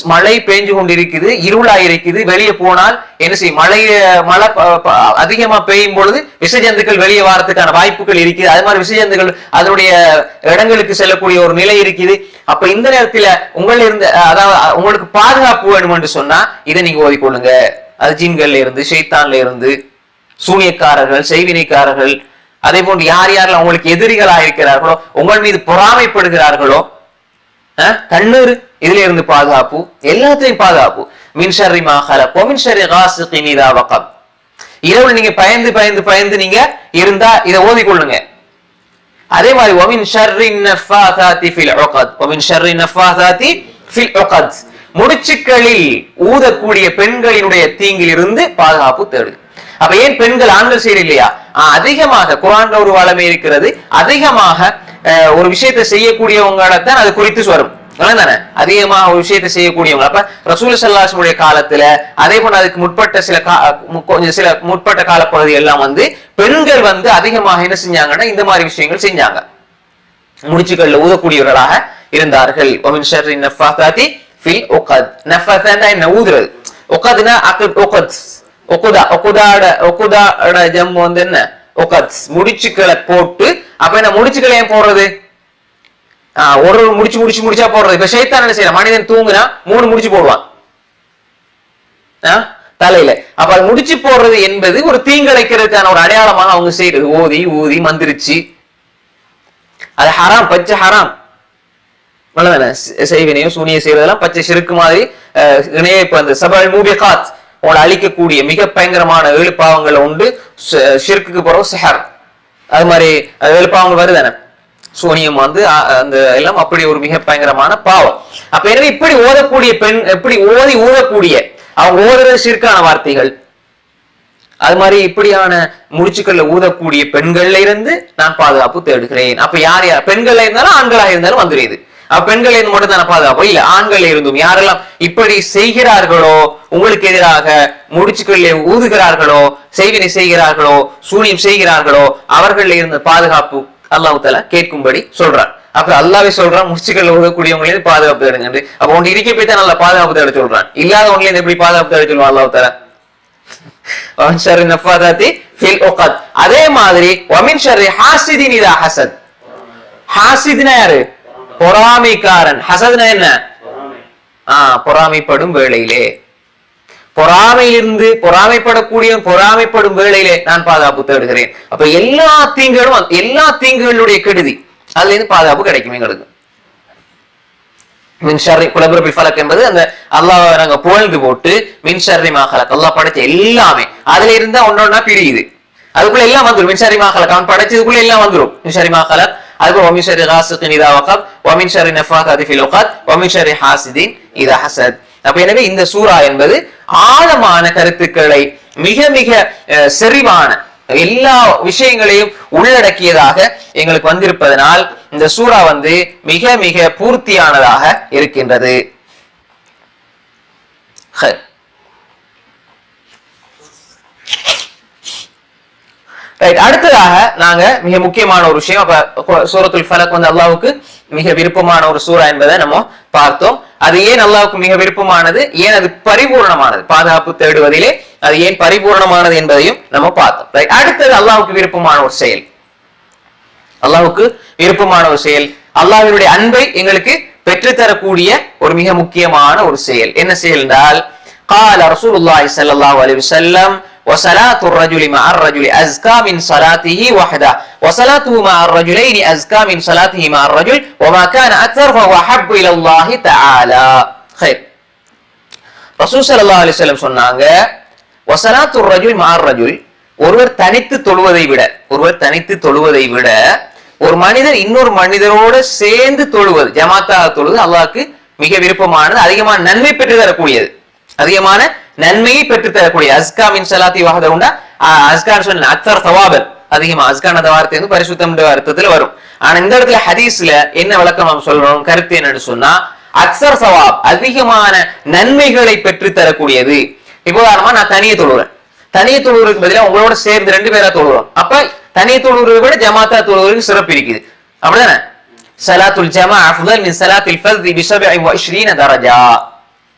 மழை பெஞ்சு கொண்டு இருக்குது, இருளாயிருக்குது, வெளியே போனால் என்ன செய்யும்? மழை அதிகமா பெய்யும் பொழுது விஷஜந்துக்கள் வெளியே வாரத்துக்கான வாய்ப்புகள் இருக்குது. அது மாதிரி விஷஜந்துக்கள் அதனுடைய இடங்களுக்கு செல்லக்கூடிய ஒரு நிலை இருக்குது. அப்ப இந்த நேரத்துல அதாவது உங்களுக்கு பாதுகாப்பு வேணும் என்று சொன்னா இதை நீங்க ஓதிக்கொள்ளுங்க. அது ஜின்கள்ல இருந்து, ஷைத்தான்ல இருந்து, சூனியக்காரர்கள், செய்வினைக்காரர்கள், அதே போன்று யார் யாரெல்லாம் உங்களுக்கு எதிரிகளா இருக்கிறார்களோ, உங்கள் மீது பொறாமைப்படுகிறார்களோ, கண்ணீர், இதுல இருந்து பாதுகாப்பு, எல்லாத்தையும் பாதுகாப்பு. மின் ஷர்ரி மா ஹலக் வ மின் ஷர்ரி காஸிகின் இதா வகப். இரவுல நீங்க பயந்து பயந்து பயந்து நீங்க இருந்தா இதை ஓதிக்கொள்ளுங்க. அதே மாதிரி வ மின் ஷர்ரி நஃபாதாத்தி ஃபில் உகத் வ மின் ஷர்ரி நஃபாதாத்தி ஃபில் உகத், முடிச்சுக்களில் ஊதக்கூடிய பெண்களினுடைய தீங்கில் இருந்து பாதுகாப்பு தேடு. அப்ப ஏன் பெண்கள் ஆண்கள் செய்யற இல்லையா? அதிகமாக குர்ஆன்ல ஒரு வளமை இருக்கிறது, அதிகமாக ஒரு விஷயத்தை செய்யக்கூடியவங்கதான் அது குறித்து வரும் தானே, அதிகமாக ஒரு விஷயத்தை செய்யக்கூடியவங்க. அப்ப ரசூல் ஸல்லல்லாஹு அலைஹி வஸல்லம் காலத்துல அதே போல அதுக்கு முற்பட்ட சில முற்பட்ட காலப்பகுதி எல்லாம் வந்து பெண்கள் வந்து அதிகமாக என்ன செஞ்சாங்கன்னா இந்த மாதிரி விஷயங்கள் செஞ்சாங்க, முடிச்சுக்கள்ல ஊதக்கூடியவர்களாக இருந்தார்கள். ஒமின் ஷர்ரி நஃபாதாத்தி ஃபில் உகத். நஃபாத்னா என்ன? ஊதுறது. உகத்னா அக்த் உகத், ஒகுதாட ஜம் வந்து என்ன? உகத், முடிச்சுக்களை போட்டு. அப்ப என்ன முடிச்சுக்களை ஏன் போடுறது? ஒரு முடிச்சா போடுறது. இப்ப ஷைத்தான் என்ன செய்யறான்? மனிதன் தூங்குனா 3 முடிச்சு போடுவான் தலையில. அப்ப அது முடிச்சு போடுறது என்பது ஒரு தீங்கிழைக்கிறதுக்கான ஒரு அடையாளமாக அவங்க செய்யறது. ஓதி ஊதி மந்திரிச்சு, அது ஹராம், பச்சை ஹராம். செய்வினையோ சூனிய செய்வதெல்லாம் பச்சை சிறுக்கு மாதிரி இணைய. இப்ப அந்த சபல் மூபிகாத் உங்களை அழிக்கக்கூடிய மிக பயங்கரமான 7 பாவங்களை உண்டு. ஷிர்க்குக்கு பிறகு சிஹர், அது மாதிரி 7 பாவங்கள் வருதானே, சூனியம் வந்து அந்த எல்லாம் அப்படி ஒரு மிக பயங்கரமான பாவம். அப்ப எனவே இப்படி ஓதக்கூடிய பெண், எப்படி ஓதி ஊதக்கூடிய அவங்க ஓதுறது ஷிர்கான வார்த்தைகள். அது மாதிரி இப்படியான முடிச்சுக்கள்ல ஊதக்கூடிய பெண்கள்ல இருந்து நான் பாதுகாப்பு தேடுகிறேன். அப்ப யார் யார் பெண்கள்ல இருந்தாலும் ஆண்களாக இருந்தாலும் வந்துடுது. அப்ப பெண்கள் இருந்து மட்டும் தானே பாதுகாப்பு? இல்ல, ஆண்கள் இருந்தும் யாரெல்லாம் இப்படி செய்கிறார்களோ, உங்களுக்கு எதிராக முடிச்சுக்களிலே ஊதுகிறார்களோ, செய்வினை செய்கிறார்களோ, சூனியம் செய்கிறார்களோ, அவர்கள் இருந்த பாதுகாப்பு அல்லாஹ் தஆலா கேட்கும்படி சொல்றான். அப்ப அல்லாஹ்வே சொல்றான் முடிச்சுக்கள்ல ஊதக்கூடியவங்களே பாதுகாப்பு தேடுங்க. அப்ப ஒன்று இருக்க போய் தான் நல்லா பாதுகாப்பு தேட சொல்றான். இல்லாத ஒன்றில எப்படி பாதுகாப்பு தேட சொல்லுவான் அல்லாஹ் தஆலா? அதே மாதிரி ஹாசித்னா யாரு? பொறாமைக்காரன். ஹசத்னா என்ன? பொறாமைப்படும் வேளையிலே, பொறாமையிலிருந்து பொறாமைப்படக்கூடிய பொறாமைப்படும் வேளையிலே நான் பாதுகாப்பு தேடுகிறேன். அப்ப எல்லா தீங்குகளும், எல்லா தீங்குகளுடைய கெடுதி, அதுல இருந்து பாதுகாப்பு கிடைக்கும் எங்களுக்கு. மின் ஷர்ரி குலபுரபில் ஃபலக் என்பது அந்த அல்லாஹ் நாங்க புகழ்ந்து போட்டு மின் ஷர்ரி மா ஹலக், அல்லாஹ் படைச்ச எல்லாமே அதுல இருந்தா ஒன்னொன்னா பிரியுது. அதுக்குள்ள எல்லாம் வந்துரும். மின் ஷர்ரி மா ஹலக், அவன் படைச்சதுக்குள்ள எல்லாம் வந்துரும். மின் ஷர்ரி மா ஹலக், அதுக்கு வமின் ஷர்ரி காஸிகின் இதா வகப் வமின் ஷர்ரி நஃபாதாத்தி ஃபில் உகத் வமின் ஷர்ரி ஹாசிதின் இதா ஹஸத். அப்ப எனவே இந்த சூரா என்பது ஆழமான கருத்துக்களை, மிக மிக செறிவான எல்லா விஷயங்களையும் உள்ளடக்கியதாக எங்களுக்கு வந்திருப்பதனால் இந்த சூரா வந்து மிக மிக பூர்த்தியானதாக இருக்கின்றது. அடுத்ததாக நாங்க மிக முக்கியமான ஒரு விஷயம், அப்ப சூரத்துல் ஃபலக் வந்து அல்லாஹ்வுக்கு மிக விருப்பமான ஒரு சூரா என்பதை நம்ம பார்த்தோம். அது ஏன் அல்லாஹ்வுக்கு மிக விருப்பமானது, ஏன் அது பரிபூர்ணமானது, பாதுகாப்பு தேடுவதிலே அது ஏன் பரிபூர்ணமானது என்பதையும் நம்ம பார்த்தோம். அடுத்தது அல்லாஹ்வுக்கு விருப்பமான ஒரு செயல், அல்லாஹ்வுக்கு விருப்பமான ஒரு செயல், அல்லாஹ்வினுடைய அன்பை எங்களுக்கு பெற்றுத்தரக்கூடிய ஒரு மிக முக்கியமான ஒரு செயல். என்ன செயல் என்றால், قال رسول الله صلى الله عليه وسلم وصلاة الرجل مع الرجل أزكى من صلاته وحده وصلاته مع الرجلين أزكى من صلاته مع الرجل وما كان أكثر فهو أحب إلى الله تعالى. خير. رسول صلى الله عليه وسلم சொன்னாங்க, وصلاة الرجل مع الرجل, ஒருவர் தனித்து தொழுவதை விட ஒரு மனிதர் இன்னொரு மனிதரோடு சேர்ந்து தொழுவது, ஜமாத்தாக தொழுவது அல்லாஹ்வுக்கு மிக விருப்பமானது, அதிகமான நன்மை பெற்று தரக்கூடியது, அதிகமான நன்மையை பெற்று தரக்கூடிய. அஸ்கா மின் ஸலாத்தி வஹதஹுண்டா, அஸ்கான்னு சொன்ன அக்ஸர் தவாபன், அதிகமா அஸ்கான வார்த்தை வந்து பரிசுத்தம் என்ற அர்த்தத்துல வரும். ஆனா இந்த இடத்துல ஹதீஸ்ல என்ன விளக்கம் நாம் சொல்றோம், கருத்து என்னன்னு சொன்னா, அக்ஸர் சவாப், அதிகமான நன்மைகளை பெற்று தரக்கூடியது. இப்போ உதாரணமா நான் தனியே தொழுறேன், தனியே தொழுவதற்கு பதிலாக உங்களோட சேர்ந்து 2 பேரா தொழுறோம், அப்ப தனியே தொழுவதை விட ஜமாத்தா தொழுவதற்கு சிறப்பு இருக்குது, அப்படிதானே? ஸலாத்துல் ஜமா அஃதல் மின் ஸலாத்தில் ஃபர்தி பி 27 தரஜா,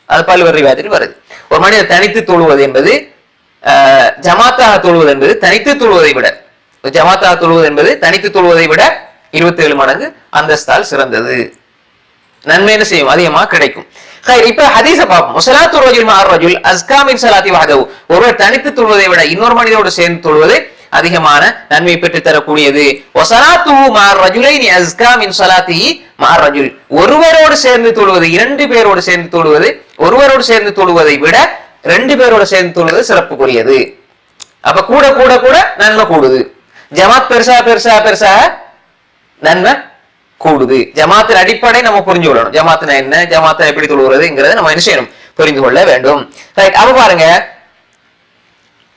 அது பல்வேறு ரிவாயத்தில் வருது. ஒரு மனிதர் தனித்து தொழுவது என்பது, ஜமாத்தாக தொழுவது என்பது தனித்து தொழுவதை விட, ஜமாத்தாக தொழுவது என்பது தனித்து தொழுவதை விட 27 மடங்கு அந்தஸ்தால் சிறந்தது, நன்மை என்ன செய்யும், அதிகமாக கிடைக்கும். இப்ப ஹதீஸ பார்ப்போம். ஸலாத்து ரஜுல் மஅர் ரஜுல் அஸ்கா மின் ஸலாத்தி வஹதஹு, ஒருவர் தனித்து தொழுவதை விட இன்னொரு மனிதரோடு சேர்ந்து தொழுவது அதிகமான நன்மை பெற்று தரக்கூடியது. வஸலாத்துஹு மஅர் ரஜுலைனி அஸ்கா மின் ஸலாத்திஹி மஅர் ரஜுல், ஒருவரோடு சேர்ந்து தொழுவது, 2 பேரோடு சேர்ந்து தொழுவது, ஒருவரோடு சேர்ந்து தொழுவதை விட 2 பேரோடு சேர்ந்து தொழுவது சிறப்புக்குரியது. அப்ப கூட கூட கூட நன்மை கூடுது. ஜமாத் பெருசா பெருசா பெருசா நன்மை கூடுது. ஜமாத்தின் அடிப்படை நம்ம புரிஞ்சு கொள்ளணும். ஜமாத்னா என்ன, ஜமாத்தை எப்படி தொழுகிறதுங்கிறத நம்ம என்ன செய்யணும், புரிந்து கொள்ள வேண்டும். ரைட். அப்ப பாருங்க,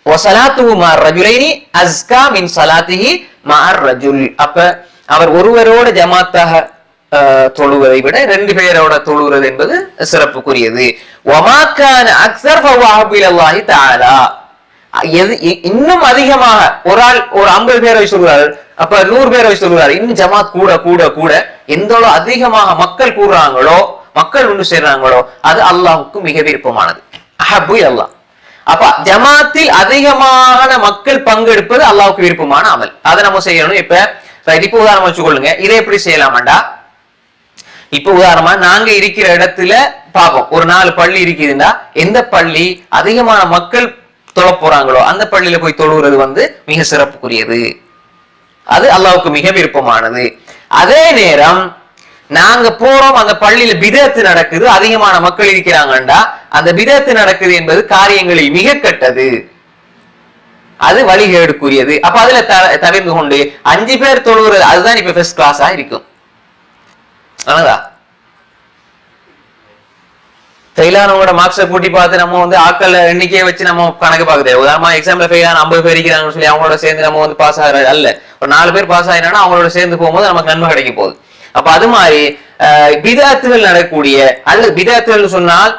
வஸலாத்துஹு மஅர் ரஜுலைனி அஸ்கா மின் ஸலாத்திஹி மஅர் ரஜுல், அப்ப அவர் ஒருவரோட ஜமாத்தாக தொழுவதை விட 2 பேரோட தொழுகிறது என்பது சிறப்புக்குரியது. வமா கான அக்ஸர் ஃபஹுவ அஹப்பு இலல்லாஹி தஆலா, இன்னும் அதிகமாக ஒரு ஆள் ஒரு 50 பேரை சொல்றாரு, அப்ப 100 பேரை சொல்றாரு, இன்னும் ஜமாத் கூட கூட கூட எந்த அதிகமாக மக்கள் கூடுறாங்களோ, மக்கள் ஒன்று சேர்றாங்களோ, அது அல்லாஹ்வுக்கு மிக விருப்பமானது, அஹப்பு இலல்லாஹ். அப்ப ஜமாத்தில் அதிகமான மக்கள் பங்கெடுப்பது அல்லாஹ்வுக்கு விருப்பமான அமல், அதை நம்ம செய்யணும். இப்ப உதாரணம் வச்சுக்கொள்ளுங்க, இதை எப்படி செய்யலாமாண்டா, இப்ப உதாரணமா நாங்க இருக்கிற இடத்துல பாப்போம், ஒரு 4 பள்ளி இருக்குதுன்னா எந்த பள்ளி அதிகமான மக்கள் தொழ போறாங்களோ அந்த பள்ளியில போய் தொழுகிறது வந்து மிக சிறப்புக்குரியது, அது அல்லாஹ்வுக்கு மிக விருப்பமானது. அதே நேரம் நாங்க போறோம், அந்த பள்ளியில பிதஅத் நடக்குது, அதிகமான மக்கள் இருக்கிறாங்கண்டா அந்த பிதஅத் நடக்குது என்பது காரியங்களில் மிக கெட்டது, அது வழிகேடுக்குரியது. அப்ப அதுல தவிர்த்து கொண்டு 5 பேர் தொழுகிறது, அதுதான் இப்ப ஃபர்ஸ்ட் கிளாஸா இருக்கும். ஃபெயிலானவங்களோட மார்க்ஸை கூட்டி பார்த்து நம்ம வந்து ஆட்கள் எண்ணிக்கையை வச்சு நம்ம கணக்கு பார்க்க தெரியும். உதாரணமா எக்ஸாம்ல ஃபெயிலான 50 பேர் இருக்கிறாங்கன்னு சொல்லி அவங்களோட சேர்ந்து நம்ம வந்து பாஸ் ஆகிற அல்ல, ஒரு 4 பேர் பாஸ் ஆகினா அவங்களோட சேர்ந்து போகும்போது நமக்கு நன்மை கிடைக்க போகுது. அப்ப அது மாதிரி பிதஅத்துகள் நடக்கக்கூடிய, அல்லது பிதஅத்துகள் சொன்னால்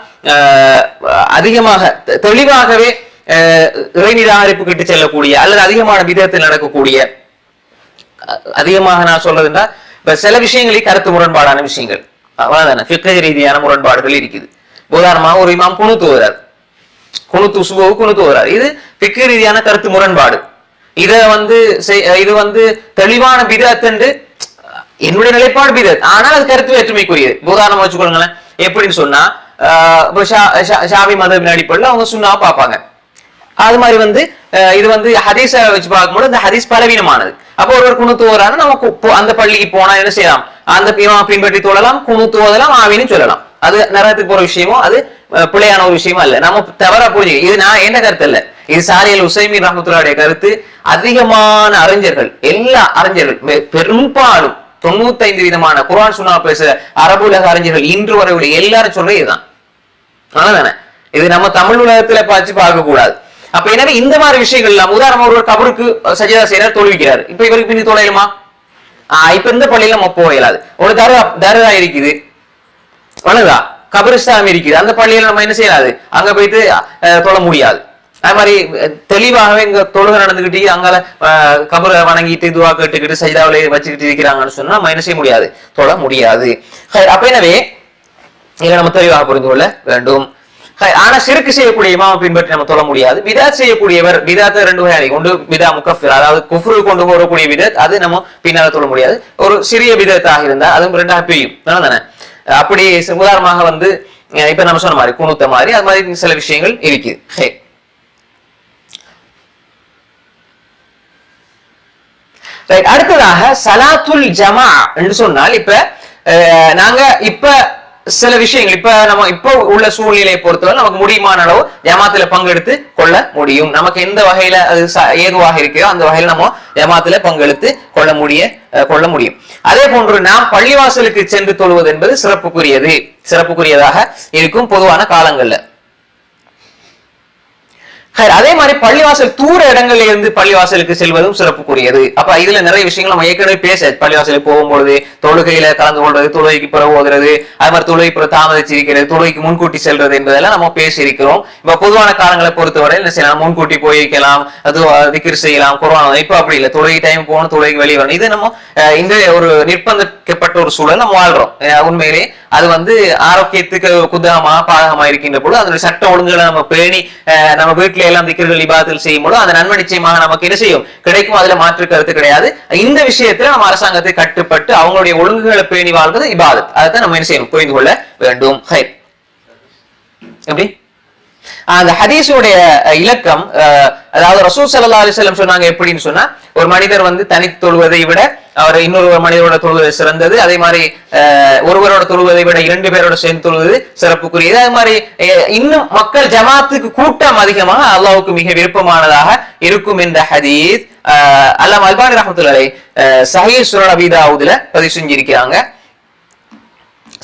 அதிகமாக தெளிவாகவே இறை நிராகரிப்பு கிட்டு செல்லக்கூடிய, அல்லது அதிகமான பிதஅத்தில் நடக்கக்கூடிய, அதிகமாக நான் சொல்றதுன்னா இப்ப சில விஷயங்களில் கருத்து முரண்பாடான விஷயங்கள், அவ்வளவுதானே, ஃபிக்ஹ் ரீதியான முரண்பாடுகள் இருக்குது. உதாரணமாக ஒரு இமாம் குனுத் ஓதுறார், குனுத்து சுபஹு குனுத் ஓதுறார், இது ஃபிக்ஹ் ரீதியான கருத்து முரண்பாடு. இது வந்து தெளிவான பிதஅத் என்று என்னுடைய நிலைப்பாடு பிதஅத், ஆனால் அது கருத்து வேற்றுமைக்குரியது. உதாரணமா வச்சுக்கொள்ளுங்களேன், எப்படின்னு சொன்னா ஷாஃபி மதபின் அடிப்படையில் அவங்க சுன்னாவை பார்ப்பாங்க. அது மாதிரி வந்து இது வந்து ஹதீஸ வச்சு பார்க்கும்போது இந்த ஹதீஸ் பலவீனமானது. அப்போ ஒருவர் குனுத்து ஓதுறாரு, நம்ம அந்த பள்ளிக்கு போனா என்ன செய்யலாம், அந்த பின்பற்றி தொழலாம், குனுத்து ஓதலாம், ஆவின்னு சொல்லலாம். அது நரகத்துக்கு போற விஷயமோ அது பிழையான ஒரு விஷயமா இல்ல, நம்ம தவறா புரிஞ்சுக்க. இது நான் என்ன கருத்து இல்ல, இது சாலிஹ் உஸைமீன் ரஹ்மத்துல்லாஹி கருத்து. அதிகமான அறிஞர்கள், எல்லா அறிஞர்கள், பெரும்பாலும் 95 விதமான குர்ஆன் சுன்னா பேசுற அரபுலக அறிஞர்கள் இன்று வரை உள்ள எல்லாரும் சொல்றது இதுதான். அதனால இது நம்ம தமிழ் உலகத்துல பார்க்க கூடாது. அப்ப எனவே இந்த மாதிரி விஷயங்கள் எல்லாம், உதாரணமா ஒரு கபருக்கு சஜதா செய்யறாரு, தொழுவிக்கிறாரு, இப்ப இவருக்கு பின்னி தொலையுமா? இப்ப இந்த பள்ளியில நம்ம போகலாது. ஒரு தர்கா இருக்குது, வணங்கா கபரிஸ்தான் இருக்குது, அந்த பள்ளியில நம்ம என்ன செய்யலாது, அங்க போயிட்டு தொழ முடியாது. அது மாதிரி தெளிவாகவே இங்க தொழுகை நடந்துகிட்டு அங்கால கபரை வணங்கிட்டு துவா கேட்டுக்கிட்டு சஜிதாவில வச்சுக்கிட்டு இருக்கிறாங்கன்னு சொன்னா நம்ம என்ன செய்ய முடியாது, தொழ முடியாது. அப்ப எனவே இதை நம்ம தெளிவாக புரிந்து கொள்ள வேண்டும். ஆனா ஷிர்க் செய்யக்கூடிய இமாமை பின்பற்றி நம்ம சொல்ல முடியாது. பிதாத் செய்யக்கூடியவர், பிதாத் ரெண்டு வகை, ஒன்று பிதா முகஃபிர், அதாவது குஃப்ரு கொண்டு போகக்கூடிய பிதத், அது நம்ம பின்னால சொல்ல முடியாது. ஒரு சிறிய பிதத்தாக இருந்தா அதுவும் ரெண்டாக பிரியும் தானே. அப்படி உதாரணமாக வந்து இப்ப நம்ம சொன்ன மாதிரி குணுத்த மாதிரி அது மாதிரி சில விஷயங்கள் இருக்குது. அடுத்ததாக சலாத்துல் ஜமா என்று சொன்னால், இப்ப நாங்க இப்ப சில விஷயங்கள் இப்ப நம்ம இப்ப உள்ள சூழ்நிலையை பொறுத்தவரை நமக்கு முடியுமான அளவு ஜமாத்துல பங்கெடுத்து கொள்ள முடியும். நமக்கு எந்த வகையில அது ஏதுவாக இருக்கிறோ அந்த வகையில நம்ம ஜமாத்துல பங்கெடுத்து கொள்ள முடியும். அதே போன்று நாம் பள்ளிவாசலுக்கு சென்று தொழுவது என்பது சிறப்புக்குரியதாக இருக்கும் பொதுவான காலங்கள்ல. அதே மாதிரி பள்ளிவாசல் தூர இடங்கள்ல இருந்து பள்ளிவாசலுக்கு செல்வதும் சிறப்புக்குரியது. அப்ப இதுல நிறைய விஷயங்கள் நம்ம ஏற்கனவே பேச, பள்ளிவாசலுக்கு போகும்பொழுது தொழுகையில கலந்து கொள்வது, தொழுகைக்கு பிறகு ஓதுறது, அது மாதிரி தொழுகை பிறகு தாமதிச்சிருக்கிறது, தொழுகைக்கு முன்கூட்டி செல்றது என்பதெல்லாம் நம்ம பேசி இருக்கிறோம். இப்ப பொதுவான காலங்களை பொறுத்தவரை என்ன செய்யலாம், முன்கூட்டி போயிருக்கலாம், அது திக்ர் செய்யலாம், குர்ஆன். இப்ப அப்படி இல்லை, தொழுகை டைம் போகணும், தொழுகைக்கு வெளியே வரணும். இது நம்ம இந்த ஒரு நிர்பந்திக்கப்பட்ட ஒரு சூழல் நம்ம வாழ்றோம். உண்மையிலே அது வந்து ஆரோக்கியத்துக்கு குதகமா பாதகமா இருக்கின்ற பொழுது அதனுடைய சட்ட ஒழுங்குகளை நம்ம பேணி நம்ம வீட்டில எல்லாம் திக்ர்கள் இபாதத்தில் செய்யும் போது அந்த நன்மை நிச்சயமாக நமக்கு என்ன செய்யும், கிடைக்கும். அதுல மாற்று கருத்து கிடையாது. இந்த விஷயத்துல நம்ம அரசாங்கத்தை கட்டுப்பட்டு அவங்களுடைய ஒழுங்குகளை பேணி வாழ்றது இபாதத். அதைத்தான் நம்ம என்ன செய்யணும், புரிந்து கொள்ள வேண்டும். எப்படி அந்த ஹதீஸுடைய இலக்கம், அதாவது ரசூல் ஸல்லல்லாஹு அலைஹி வஸல்லம் சொன்னாங்க எப்படின்னு சொன்னா, ஒரு மனிதர் வந்து தனித்து தொழுவதை விட அவர் இன்னொரு மனிதரோட தொழுவது சிறந்தது. அதே மாதிரி ஒருவரோட தொழுவதை விட 2 பேரோட சேர்ந்து தொழுவது சிறப்புக்குரியது. அதே மாதிரி இன்னும் மக்கள் ஜமாத்துக்கு கூட்டம் அதிகமாக அல்லாஹ்வுக்கு மிக விருப்பமானதாக இருக்கும் என்ற ஹதீஸ் அல்லாஹ் அல்பானி ரஹ்மத்துல்லாஹி அலைஹி ஸஹீஹ் சுனன் அபீ தாவூதுல பதிவு செஞ்சிருக்காங்க.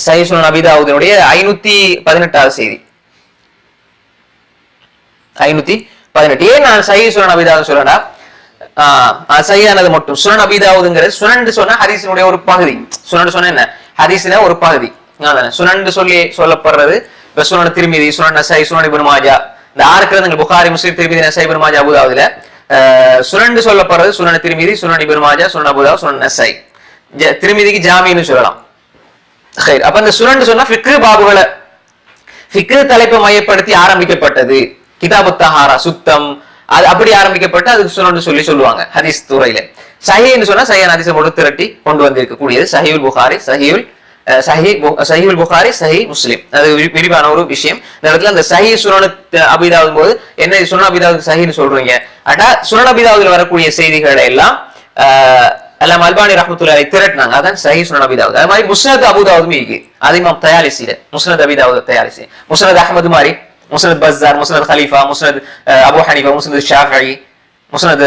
ஸஹீஹ் சுனன் அபீ தாவூதுடைய 518வது செய்தி, 518. ஏன் நான் ஸஹீஹ் சுனன் அபீ தாவூத் சொல்றேன்னா, சரியானது மட்டும் சுனன் அபீ தாவூதுங்கிறது சுனன் சொன்னா ஹதீஸினுடைய ஒரு பகுதி. சுனன் சொன்னா என்ன, ஹதீஸின ஒரு பகுதி. சுனன் சொல்லி சொல்லப்படுறது சுனன் திர்மிதி, சுனன் நஸாயி, சுனன் இப்னு மாஜா, இந்த 6 கிரந்தங்கள் புகாரி, முஸ்லிம், திர்மிதி, நஸாயி, இப்னு மாஜா, அபூ தாவூதுல சுனன் சொல்லப்படுறது சுனன் திர்மிதி, சுனன் இப்னு மாஜா, சுனன் அபூ தாவூத், சுனன் நஸாயி. திர்மிதிக்கு ஜாமின்னு சொல்லலாம். அப்ப இந்த சுனன் சொன்னா ஃபிக்ர் பாபுகளை, ஃபிக்ர் தலைப்பை மையப்படுத்தி ஆரம்பிக்கப்பட்டது. கிதாபு தஹாரா சுத்தம், அது அப்படி ஆரம்பிக்கப்பட்டு அதுக்கு சுனன் சொல்லி சொல்லுவாங்க ஹதீஸ் துறையில. சஹீஹ்னு சொன்னா சஹீஹ் ஹதீஸை மட்டும் திரட்டி கொண்டு வந்திருக்கக்கூடியது சஹீஹுல் புகாரி, சஹீஹுல் புகாரி, சஹீஹ் முஸ்லிம். அது விரிவான ஒரு விஷயம். இந்த இடத்துல அந்த சஹீஹ் சுனன் அபீ தாவூத் போது என்ன சுனன் அபீ தாவூத் சஹீஹ்னு சொல்றீங்க, அடா சுனன் அபீ தாவூத்ல வரக்கூடிய செய்திகளை எல்லாம் அல்லாஹ் அல்பானி ரஹ்மத்துல்லாஹி அலைஹி திரட்டினாங்க. அதான் சஹீஹ் சுனன் அபீ தாவூத். அது மாதிரி முஸ்னத் அபூ தாவூத் இருக்கு, அது இமாம் தயாலிசில முஸ்னத் அபீ தாவூத் தயாலிசி, முஸ்னத் அஹ்மத் மாதிரி, முஸ்னத் பஸார், முஸ்னத் கலீஃபா, முஸ்னத் அபூ ஹனீஃபா, முஸ்னத் ஷாஃபிஈ, முஸ்னத்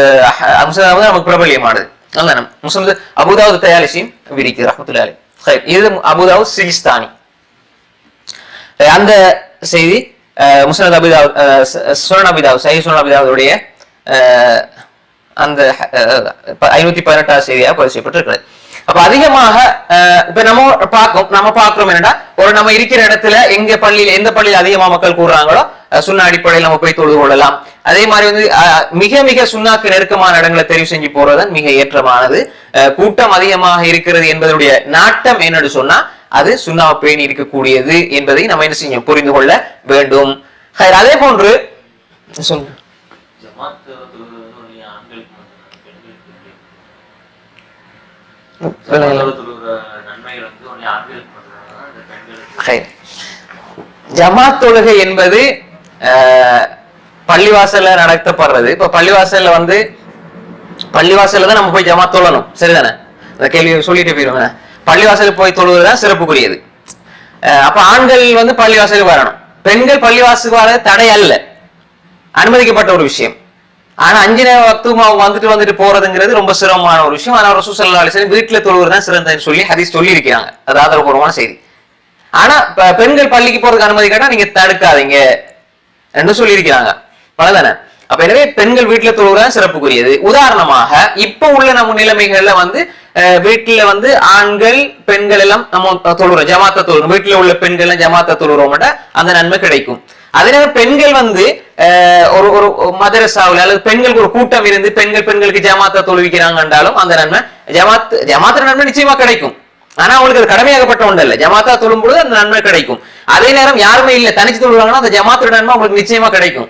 நமக்கு பிரபல்யமானது. அதுதான் முஸ்னத் அபூ தாவூத் தயாலிசியும் விரிக்கு ரஹ்மத்துல்லாஹி அலைஹி. இது அபூ தாவூத் சிஜிஸ்தானி. அந்த செய்தி முஸ்னத் அபீ தாவூத், சுனன் அபீ தாவூத், சஹீஹ் சுனன் அபீ தாவூதுடைய அந்த 518வது செய்தியாக பதிவு செய்யப்பட்டிருக்கிறது. அப்ப அதிகமாக இப்ப நம்ம பார்க்கிறோம் என்னன்னா, ஒரு நம்ம இருக்கிற இடத்துல எங்க பள்ளியில எந்த பள்ளியில அதிகமா மக்கள் கூடுறாங்களோ சுண்ணா அடிப்படையில் நம்ம போய் தொழுது கொள்ளலாம். அதே மாதிரி வந்து மிக மிக சுண்ணாக்கு நெருக்கமான இடங்களை தெரிவு செஞ்சு போறதுதான் மிக ஏற்றமானது. கூட்டம் அதிகமாக இருக்கிறது என்பதனுடைய நாட்டம் என்னன்னு சொன்னா அது சுண்ணாவை பேணி இருக்கக்கூடியது என்பதை நம்ம என்ன செய்யணும், புரிந்து கொள்ள வேண்டும். அதே போன்று ஜமாத் தொழுகை என்பது பள்ளிவாசல்ல நடத்தப்படுறது. இப்ப பள்ளிவாசல்ல தான் நம்ம போய் ஜமாத் தொழணும், சரிதானே? அந்த கேள்வி சொல்லிட்டு போயிருவாங்க. பள்ளிவாசலுக்கு போய் தொழுவதுதான் சிறப்புக்குரியது. அப்ப ஆண்கள் வந்து பள்ளிவாசலுக்கு வரணும், பெண்கள் பள்ளிவாசலுக்கு வர தடை அல்ல, அனுமதிக்கப்பட்ட ஒரு விஷயம். ஆனா 5 நேர வக்துமா வந்துட்டு போறதுங்கிறது ரொம்ப சிரமமான ஒரு விஷயம். ஆனா ரசூல் ஸல்லல்லாஹு அலைஹி வஸல்லம் வீட்டுல தொழுவதுதான் சிறந்ததுன்னு சொல்லி ஹதீஸ் சொல்லி இருக்கிறாங்க. அது ஆதாரபூர்வமான செய்தி. ஆனா பெண்கள் பள்ளிக்கு போறதுக்கு அனுமதி கேட்டா நீங்க தடுக்காதீங்க என்று சொல்லி இருக்கிறாங்க, அவ்வளவுதானே? அப்ப எனவே பெண்கள் வீட்டுல தொழுவதுதான் சிறப்புக்குரியது. உதாரணமாக இப்ப உள்ள நம்ம நிலைமைகள்ல வந்து வீட்டுல வந்து ஆண்கள் பெண்கள் எல்லாம் நம்ம தொழுறோம், ஜமாத்த தொழுறோம். வீட்டுல உள்ள பெண்கள் எல்லாம் ஜமாத்த தொழுறோம், அந்த நன்மை கிடைக்கும். அதனால பெண்கள் வந்து ஒரு மதரசாவில் அல்லது பெண்களுக்கு ஒரு கூட்டம் இருந்து பெண்களுக்கு ஜமாத்த தொழுவிக்கிறாங்க என்றாலும் அந்த நன்மை ஜமாத்து நன்மை நிச்சயமா கிடைக்கும். ஆனா அவங்களுக்கு அது கடமையாகப்பட்ட ஒன்று இல்ல. ஜமாத்தா தொழும் பொழுது அந்த நன்மை கிடைக்கும். அதே நேரம் யாருமே இல்ல தனிச்சு தொழுவாங்கன்னா அந்த ஜமாத்தோட நன்மை அவங்களுக்கு நிச்சயமா கிடைக்கும்.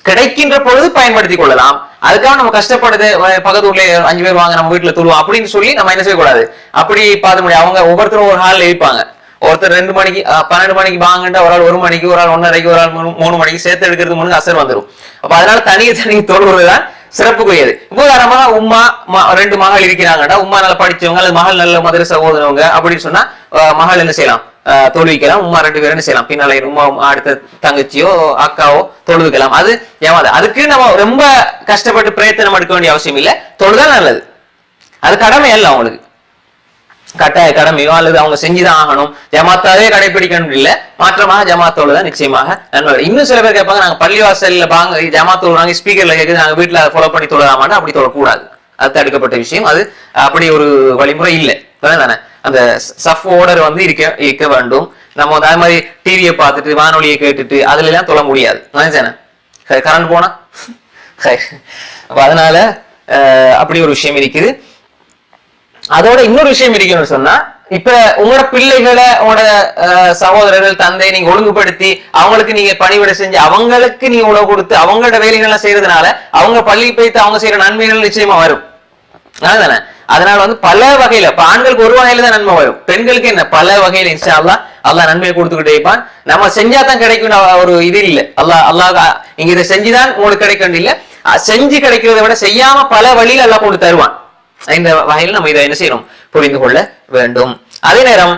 கிடைக்கின்ற பொழுது பயன்படுத்திக் கொள்ளலாம். அதுக்காக நம்ம கஷ்டப்படுது பக்கத்து ஊர்ல 5 பேர் வாங்க நம்ம வீட்டுல தொழுவோம் அப்படின்னு சொல்லி நம்ம என்ன செய்யக்கூடாது. அப்படி பார்த்து முடியும். அவங்க ஒவ்வொருத்தரும் ஒரு ஹால்ல இருப்பாங்க. ஒருத்தர் 2 மணிக்கு 12 மணிக்கு வாங்கண்டா ஒரு ஆள் 1 மணிக்கு, ஒரு ஆள் 1:30க்கு, ஒரு ஆள் 3 மணிக்கு சேர்த்து எடுக்கிறது முன்னாடி அசர் வந்துடும். அப்ப அதனால தனியே தொழுவதுதான் சிறப்புக்குரியது. உதாரணமா உம்மா 2 மகள் இருக்கிறாங்கடா, உம்மா நல்லா படிச்சவங்க அல்லது மகள் நல்ல மதரசா ஓதுனவங்க அப்படின்னு சொன்னா மகள் என்ன செய்யலாம், தொழுவிக்கலாம். உம்மா 2 பேரும் என்ன செய்யலாம், பின்னால உம்மா அடுத்த தங்கச்சியோ அக்காவோ தொழுவிக்கலாம். அது ஏமாது. அதுக்கு நம்ம ரொம்ப கஷ்டப்பட்டு பிரயத்தனம் எடுக்க வேண்டிய அவசியம் இல்லை. தொழுதான் நல்லது. அது கடமை அல்ல அவங்களுக்கு, கட்டாய கடமையோ அல்லது அவங்க செஞ்சுதான் ஆகணும். ஜமாத்தாவே கடைபிடிக்கணும் இல்ல, மாற்றமாக ஜமாத்தோடு நிச்சயமாக நன்மை. இன்னும் சில பேர் கேட்பாங்க, நாங்க பள்ளிவாசல்ல பாங்க ஜமாத்தோடு ஸ்பீக்கர்ல கேட்குது, நாங்க வீட்டுல ஃபாலோ பண்ணி தொழலாமான்னு. அப்படி தொழக்கூடாது. அது தடுக்கப்பட்ட விஷயம். அது அப்படி ஒரு வழிமுறை இல்லை தானே. அந்த சஃப் ஓர்டர் இருக்க வேண்டும். நம்ம அதே மாதிரி டிவியை பார்த்துட்டு வானொலியை கேட்டுட்டு அதுல எல்லாம் தொழ முடியாது. கரண்ட் போனா அதனால அப்படி ஒரு விஷயம் இருக்குது. அதோட இன்னொரு விஷயம் இருக்குன்னு சொன்னா, இப்ப உங்களோட பிள்ளைகளை உங்களோட சகோதரர்கள் தந்தை நீங்க ஒழுங்குபடுத்தி அவங்களுக்கு நீங்க பணிவிடை செஞ்சு அவங்களுக்கு நீங்க உணவு கொடுத்து அவங்களோட வேலைகள்லாம் செய்யறதுனால அவங்க பள்ளி போய்த்து அவங்க செய்யற நன்மைகள் நிச்சயமா வரும். அதுதானே. அதனால பல வகையில இப்ப ஆண்களுக்கு ஒரு வகையில தான் நன்மை வரும், பெண்களுக்கு என்ன பல வகையில இன்ஷா அல்லாஹ் நன்மையை கொடுத்துக்கிட்டே இருப்பான். நம்ம செஞ்சாதான் கிடைக்கும் ஒரு இது இல்ல. அல்லாஹ் இங்க இதை செஞ்சுதான் உங்களுக்கு கிடைக்கணும் இல்ல, செஞ்சு கிடைக்கிறத விட செய்யாம பல வழியில எல்லாம் கொண்டு தருவான். இந்த வகையில் நம்ம இதை என்ன செய்யணும், புரிந்து கொள்ள வேண்டும். அதே நேரம்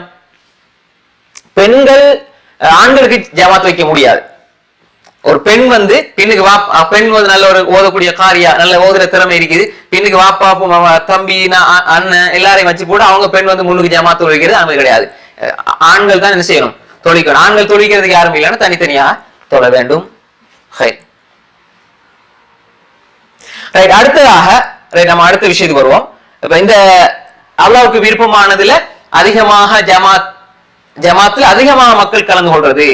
பெண்கள் ஆண்களுக்கு ஜமாத் வைக்க முடியாது. ஒரு பெண் பெண்ணுக்கு பெண் நல்ல ஒரு ஓதக்கூடிய காரியா, நல்ல ஓதுற திறமை இருக்குது, பெண்ணுக்கு வாப்பா தம்பி அண்ணன் எல்லாரையும் வச்சு போட்டு அவங்க பெண் முன்னுக்கு ஜமாத்து வைக்கிறது அது கிடையாது. ஆண்கள் தான் என்ன செய்யணும், தொழிக்கணும். ஆண்கள் தொழிக்கிறதுக்கு யாரும் இல்லைன்னா தனித்தனியா தொழ வேண்டும். அடுத்ததாக நம்ம அடுத்த விஷயத்துக்கு வருவோம். இப்ப இந்த அல்லாஹ்வுக்கு விருப்பமானதுல அதிகமாக ஜமாத்துல அதிகமாக மக்கள் கலந்து கொள்றது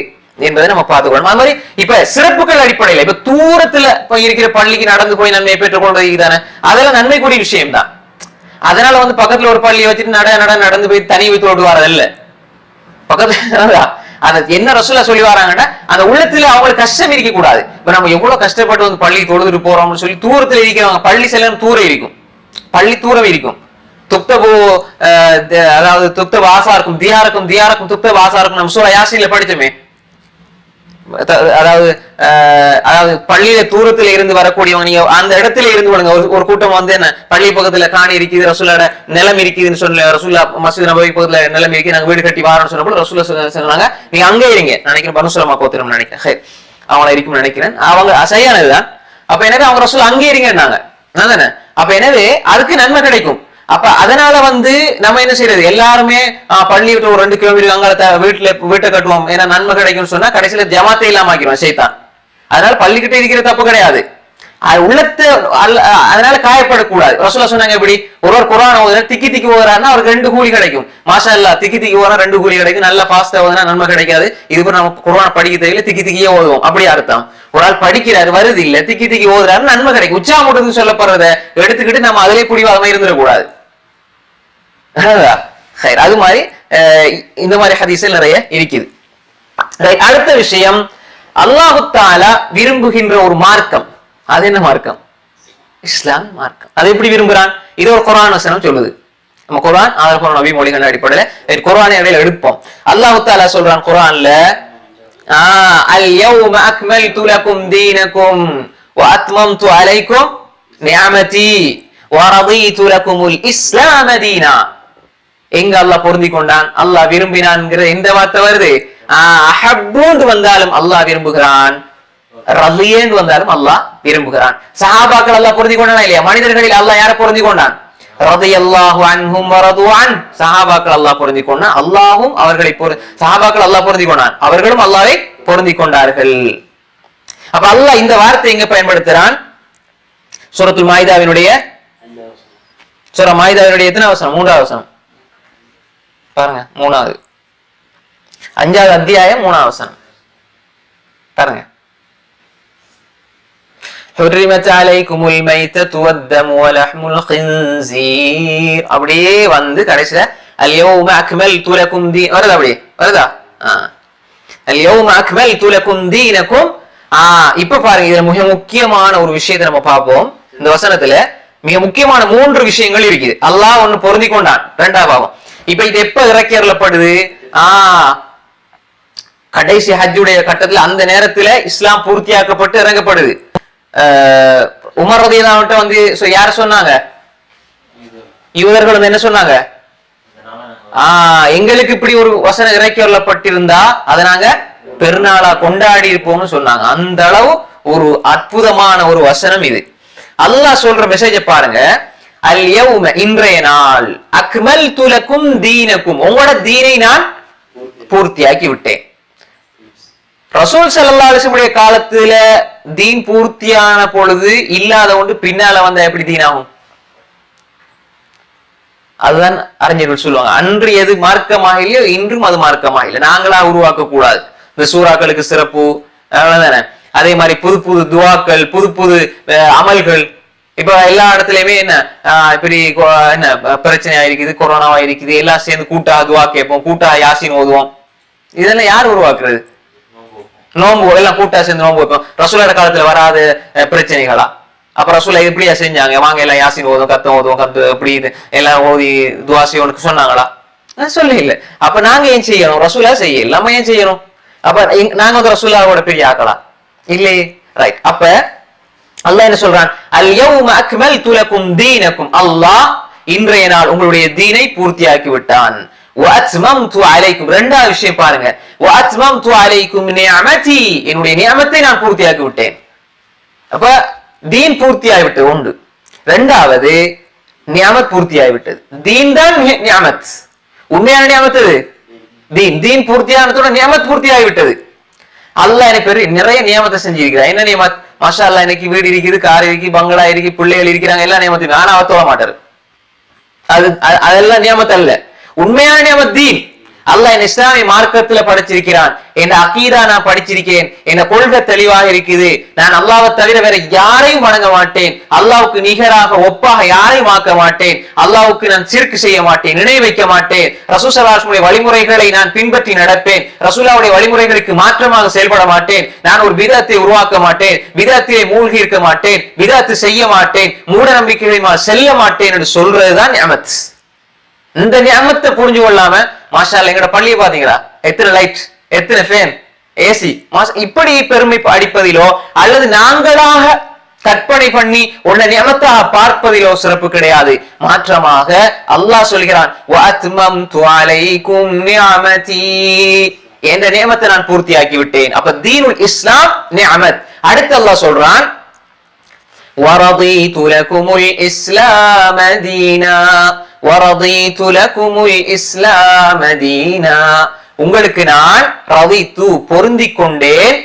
என்பதை நம்ம பார்த்துக்கணும். அது மாதிரி இப்ப சிறப்புகள் அடிப்படையில் இப்ப தூரத்துல இருக்கிற பள்ளிக்கு நடந்து போய் நன்மையை பெற்றுக் கொள்றது தானே, அதெல்லாம் நன்மைக்குரிய விஷயம் தான். அதனால பக்கத்துல ஒரு பள்ளியை வச்சுட்டு நடந்து போய் தனி வைத்து ஓடுவாரு இல்ல. பக்கத்துல அது என்ன ரசூலா சொல்லி வராங்கன்னா, அந்த உள்ளத்துல அவங்களுக்கு கஷ்டம் இருக்க கூடாது. இப்ப நம்ம எவ்வளவு கஷ்டப்பட்டு பள்ளி தொழுதுட்டு போறோம்னு சொல்லி தூரத்துல இருக்கிறவங்க பள்ளி செல்லும் தூரம் இருக்கும், பள்ளி தூரம் இருக்கும். துக்தபு அதாவது துக்தபு ஆசாருக்கும் தியாருக்கும் துக்தபு ஆசாருக்கும் நம்ம சூரா யாசீன்ல படிச்சோமே. அதாவது பள்ளியில தூரத்துல இருந்து வரக்கூடியவங்க நீங்க அந்த இடத்துல இருந்து விடுங்க. ஒரு கூட்டம் என்ன பள்ளி பக்கத்துல காணி இருக்குது, ரசூலோட நிலம் இருக்குதுன்னு சொல்ல, ரசூல்லா மஸ்ஜித் நபவி பக்கத்துல நிலம் இருக்கு, நாங்க வீடு கட்டி வாரோம்னு சொன்னப்போ ரசூல்லா சொன்னாங்க நீங்க அங்கே இருங்க. நினைக்கிறேன் பனுசுலமா கோத்திரம் நினைக்கிறேன், அவங்கள இருக்கும்னு நினைக்கிறேன். அவங்க சரியானதுதான். அப்ப எனவே அவங்க ரசூல் அங்கே இருங்கன்னாங்க. அப்ப எனவே அதுக்கு நன்மை கிடைக்கும். அப்ப அதனால நம்ம என்ன செய்யறது, எல்லாருமே பள்ளி விட்டு ஒரு 2 கிலோமீட்டர் அங்க வீட்டை கட்டுவோம் ஏன்னா நன்மை கிடைக்கும்னு சொன்னா கடைசியில ஜமாத்தை இல்லாம ஆக்கிடுவோம் சைத்தான். அதனால பள்ளிக்கிட்ட இருக்கிற தப்பு கிடையாது, உள்ளத்தை அதனால காயப்படக்கூடாது. ரசூலா சொன்னாங்க எப்படி, ஒரு குர்ஆன் ஓதுனா திக்கி ஓதுறாருன்னா அவருக்கு 2 கூலி கிடைக்கும். மாஷா அல்லாஹ் திக்கி ஓதுனா 2 கூலி கிடைக்கும். நல்லா ஃபாஸ்டா ஓதுனா நன்மை கிடைக்காது. இதுக்கு நம்ம குர்ஆன் படிக்க தெரியல திக்கியே ஓதுவோம் அப்படி அர்த்தம். ஒரு ஆள் படிக்கிறாரு வருது இல்ல, திக்கி ஓதுறாரு நன்மை கிடைக்கும். உச்சாமுட்டு சொல்லப்படுறத எடுத்துக்கிட்டு நம்ம அதிலே புடிவாதமா இருந்துடக்கூடாது. அது மாதிரி இந்த மாதிரி ஹதீஸ்ல நிறைய இருக்குது. அடுத்த விஷயம், அல்லாஹ் தஆலா விரும்புகின்ற ஒரு மார்க்கம். அது என்ன மார்க்கம்? இஸ்லாம் மார்க்கம். அது எப்படி விரும்புறான்? இது ஒரு குர்ஆன் வசனம் சொல்லுது. நம்ம குர்ஆன் ஆதாரப்பூர்வ நபி மொழிகள் அடிப்படையில் குர்ஆனை இடையில எடுப்போம். அல்லாஹ் தஆலா சொல்றான் குர்ஆன்ல, அல் யௌம அக்மல்து லகும் தீனகும் வ அத்மம்து அலைக்கும் நிஅமதி வ ரதீது லகுமுல் இஸ்லாம தீனா. எங்க அல்லாஹ் பொருந்தி கொண்டான், அல்லாஹ் விரும்பினான்ங்கிற இந்த வார்த்தை வருது. அஹப்பூன்னு வந்தாலும் அல்லாஹ் விரும்புகிறான், ரலியேன்னு வந்தாலும் அல்லாஹ் விரும்புகிறான். சஹாபாக்கள் அல்லாஹ் பொருந்தி கொண்டானா இல்லையா? மனிதர்களில் அல்லாஹ் யாரை பொருந்தி கொண்டான்? ரலியல்லாஹு அன்ஹும் வ ரது அன். சஹாபாக்கள் அல்லாஹ் பொருந்தி கொண்டான், அல்லாஹ்வும் அவர்களை சஹாபாக்கள் அல்லாஹ் பொருந்தி கொண்டான், அவர்களும் அல்லாஹ்வை பொருந்தி கொண்டார்கள். அப்ப அல்லாஹ் இந்த வார்த்தை எங்க பயன்படுத்துறான்? சூரத்துல் மாயிதாவினுடைய சூரா மாயிதாவினுடைய எத்தனாவது வசனம்? 3வது வசனம் பாருங்க. 3வது 5வது அத்தியாயம் 3வது வசனம் பாருங்க. حرمت عليكم الميتة والدم ولحم الخنزير. அப்படியே கடைசில அல்யௌம அக்மல்து லகும் வருதா அப்படி வருதா? அல்யௌம அக்மல்து லகும் தீனக்கும். இப்ப பாருங்க, இதுல மிக முக்கியமான ஒரு விஷயத்தை நம்ம பார்ப்போம். இந்த வசனத்துல மிக முக்கியமான 3 விஷயங்கள் இருக்குது. அல்லாஹ் ஒன்னு பொருந்தி கொண்டான், 2ஆம் பாவம். இப்ப இது எப்ப இறக்கி அருளப்படுது? கடைசி ஹஜ்ஜுடைய கட்டத்துல, அந்த நேரத்துல இஸ்லாம் பூர்த்தியாக்கப்பட்டு இறங்கப்படுது. உமர் ரலியல்லாஹு அன்ஹு வந்து யார் சொன்னாங்க? யூதர்கள் வந்து என்ன சொன்னாங்க? எங்களுக்கு இப்படி ஒரு வசனம் இறக்கி வரப்பட்டிருந்தா அதை நாங்க பெருநாளா கொண்டாடி இருப்போம்னு சொன்னாங்க. அந்த அளவு ஒரு அற்புதமான ஒரு வசனம் இது. அல்லாஹ் சொல்ற மெசேஜ பாருங்க. அல் யௌம, இன்றைய நாள், அக்மல்து லகும் தீனக்கும், உங்களோட தீனை நான் பூர்த்தியாக்கி விட்டேன். ரசூல் ஸல்லல்லாஹு அலைஹி வஸல்லம் காலத்துல தீன் பூர்த்தியான பொழுது இல்லாத ஒன்று பின்னால வந்தா எப்படி தீன் ஆகும்? அதுதான் அறிஞர்கள் சொல்லுவாங்க, அன்று எது மார்க்கமாக இல்லையோ இன்றும் அது மார்க்கமாக இல்லை. நாங்களா உருவாக்க கூடாது. இந்த சூறாக்களுக்கு சிறப்பு தானே. அதே மாதிரி புது புது துவாக்கள், புது புது அமல்கள். இப்ப எல்லா இடத்துலயுமே என்ன இப்படி என்ன பிரச்சனையா இருக்குது, கொரோனாவா இருக்குது, எல்லாம் சேர்ந்து கூட்டா துவா கேட்போம், கூட்டா யாசின் ஓதுவோம். இதெல்லாம் யார் உருவாக்குறது? நோம்பு எல்லாம் கூட்டா சேர்ந்து நோம்பு வைப்போம். ரசூலோட காலத்துல வராத பிரச்சனைகளா? அப்ப ரசூலா எப்படியா செஞ்சாங்க? வாங்க எல்லாம் யாசின் ஓதும், கத்து எப்படி எல்லாம் ஓதி துவா செய்யணும்னு சொன்னாங்களா? சொல்ல இல்ல. அப்ப நாங்க ஏன் செய்யணும்? ரசூலா செய்ய இல்லாம ஏன் செய்யணும்? அப்ப நாங்க வந்து ரசூலாவோட பெரிய ஆக்கலாம் இல்லையே. ரைட். அப்ப அல்லாஹ் என்ன சொல்றான்? அல் யௌம அக்மல்து லகும் தீனக்கும், அல்லாஹ் இன்றைய நாள் உங்களுடைய தீனை பூர்த்தியாக்கி விட்டான். வஅத்மம்து அலைக்கும், இரண்டாவது விஷயம் பாருங்க. வஅத்மம்து அலைக்கும் நிஅமதி, என்னுடைய நியமத்தை நான் பூர்த்தியாக்கி விட்டேன். அப்ப தீன் பூர்த்தியாகிவிட்டது ஒன்று. இரண்டாவது நியமத் பூர்த்தியாகிவிட்டது. தீன் தான் நியமத். உண்மையான நியமத் அது தீன். தீன் பூர்த்தியானதோட நியமத் பூர்த்தியாகிவிட்டது. அல்லாஹ் எனக்கு நிறைய நியமத்தை செஞ்சிருக்கிறார். என்ன நியமத்? மாஷா அல்லாஹ், எனக்கு வீடு இருக்குது, கார் இருக்கு, பங்களா இருக்கு, பிள்ளைகள் இருக்கிறாங்க, எல்லா நியமத்தையும் ஆனா அவர் தோல மாட்டாரு. அதெல்லாம் நியமத் அல்ல. உண்மையான நியமத் தீன். அல்லாஹ் என் இஸ்லாமிய மார்க்கத்துல படிச்சிருக்கிறான், என் அகீதா நான் படிச்சிருக்கேன், என் கொள்கை தெளிவாக இருக்குது, நான் அல்லாஹ்வை தவிர வேற யாரையும் வணங்க மாட்டேன், அல்லாஹ்வுக்கு நிகராக ஒப்பாக யாரையும் ஆக்க மாட்டேன், அல்லாஹ்வுக்கு நான் சிர்க் செய்ய மாட்டேன், இணை வைக்க மாட்டேன், ரசூல் ஸல்லல்லாஹு அலைஹி வஸல்லம் வழிமுறைகளை நான் பின்பற்றி நடப்பேன், ரசூலுல்லாஹ்வுடைய வழிமுறைகளுக்கு மாற்றமாக செயல்பட மாட்டேன், நான் ஒரு பிதத்தை உருவாக்க மாட்டேன், பிதத்திலே மூழ்கி இருக்க மாட்டேன், பிதத்து செய்ய மாட்டேன், மூட நம்பிக்கைகளை செல்ல மாட்டேன் என்று சொல்றதுதான் நியமத். இந்த நியமத்தை புரிஞ்சு கொள்ளாம மாஷா அல்லாஹ் எங்கட பள்ளியை பாத்தீங்களா, எத்தனை லைட், எத்தனை ஃபேன், ஏசி, இப்படி பெருமை அடிப்பதிலோ அல்லது நாங்களாக கற்பனை பண்ணி உன்னை நியமத்தாக பார்ப்பதிலோ சிறப்பு கிடையாது. மாற்றமாக அல்லாஹ் சொல்கிறான், வஅத்மம்து அலைக்கும் நிஅமதி, என்ற நியமத்தை நான் பூர்த்தியாக்கி விட்டேன். அப்ப தீனுல் இஸ்லாம் நியமத். அடுத்து அல்லாஹ் சொல்றான், வரதீது லகுமுல் இஸ்லாம தீனா, வரதீது லகுமுல் இஸ்லாம தீனா, உங்களுக்கு நான் ரதீது பொருந்திக் கொண்டேன்,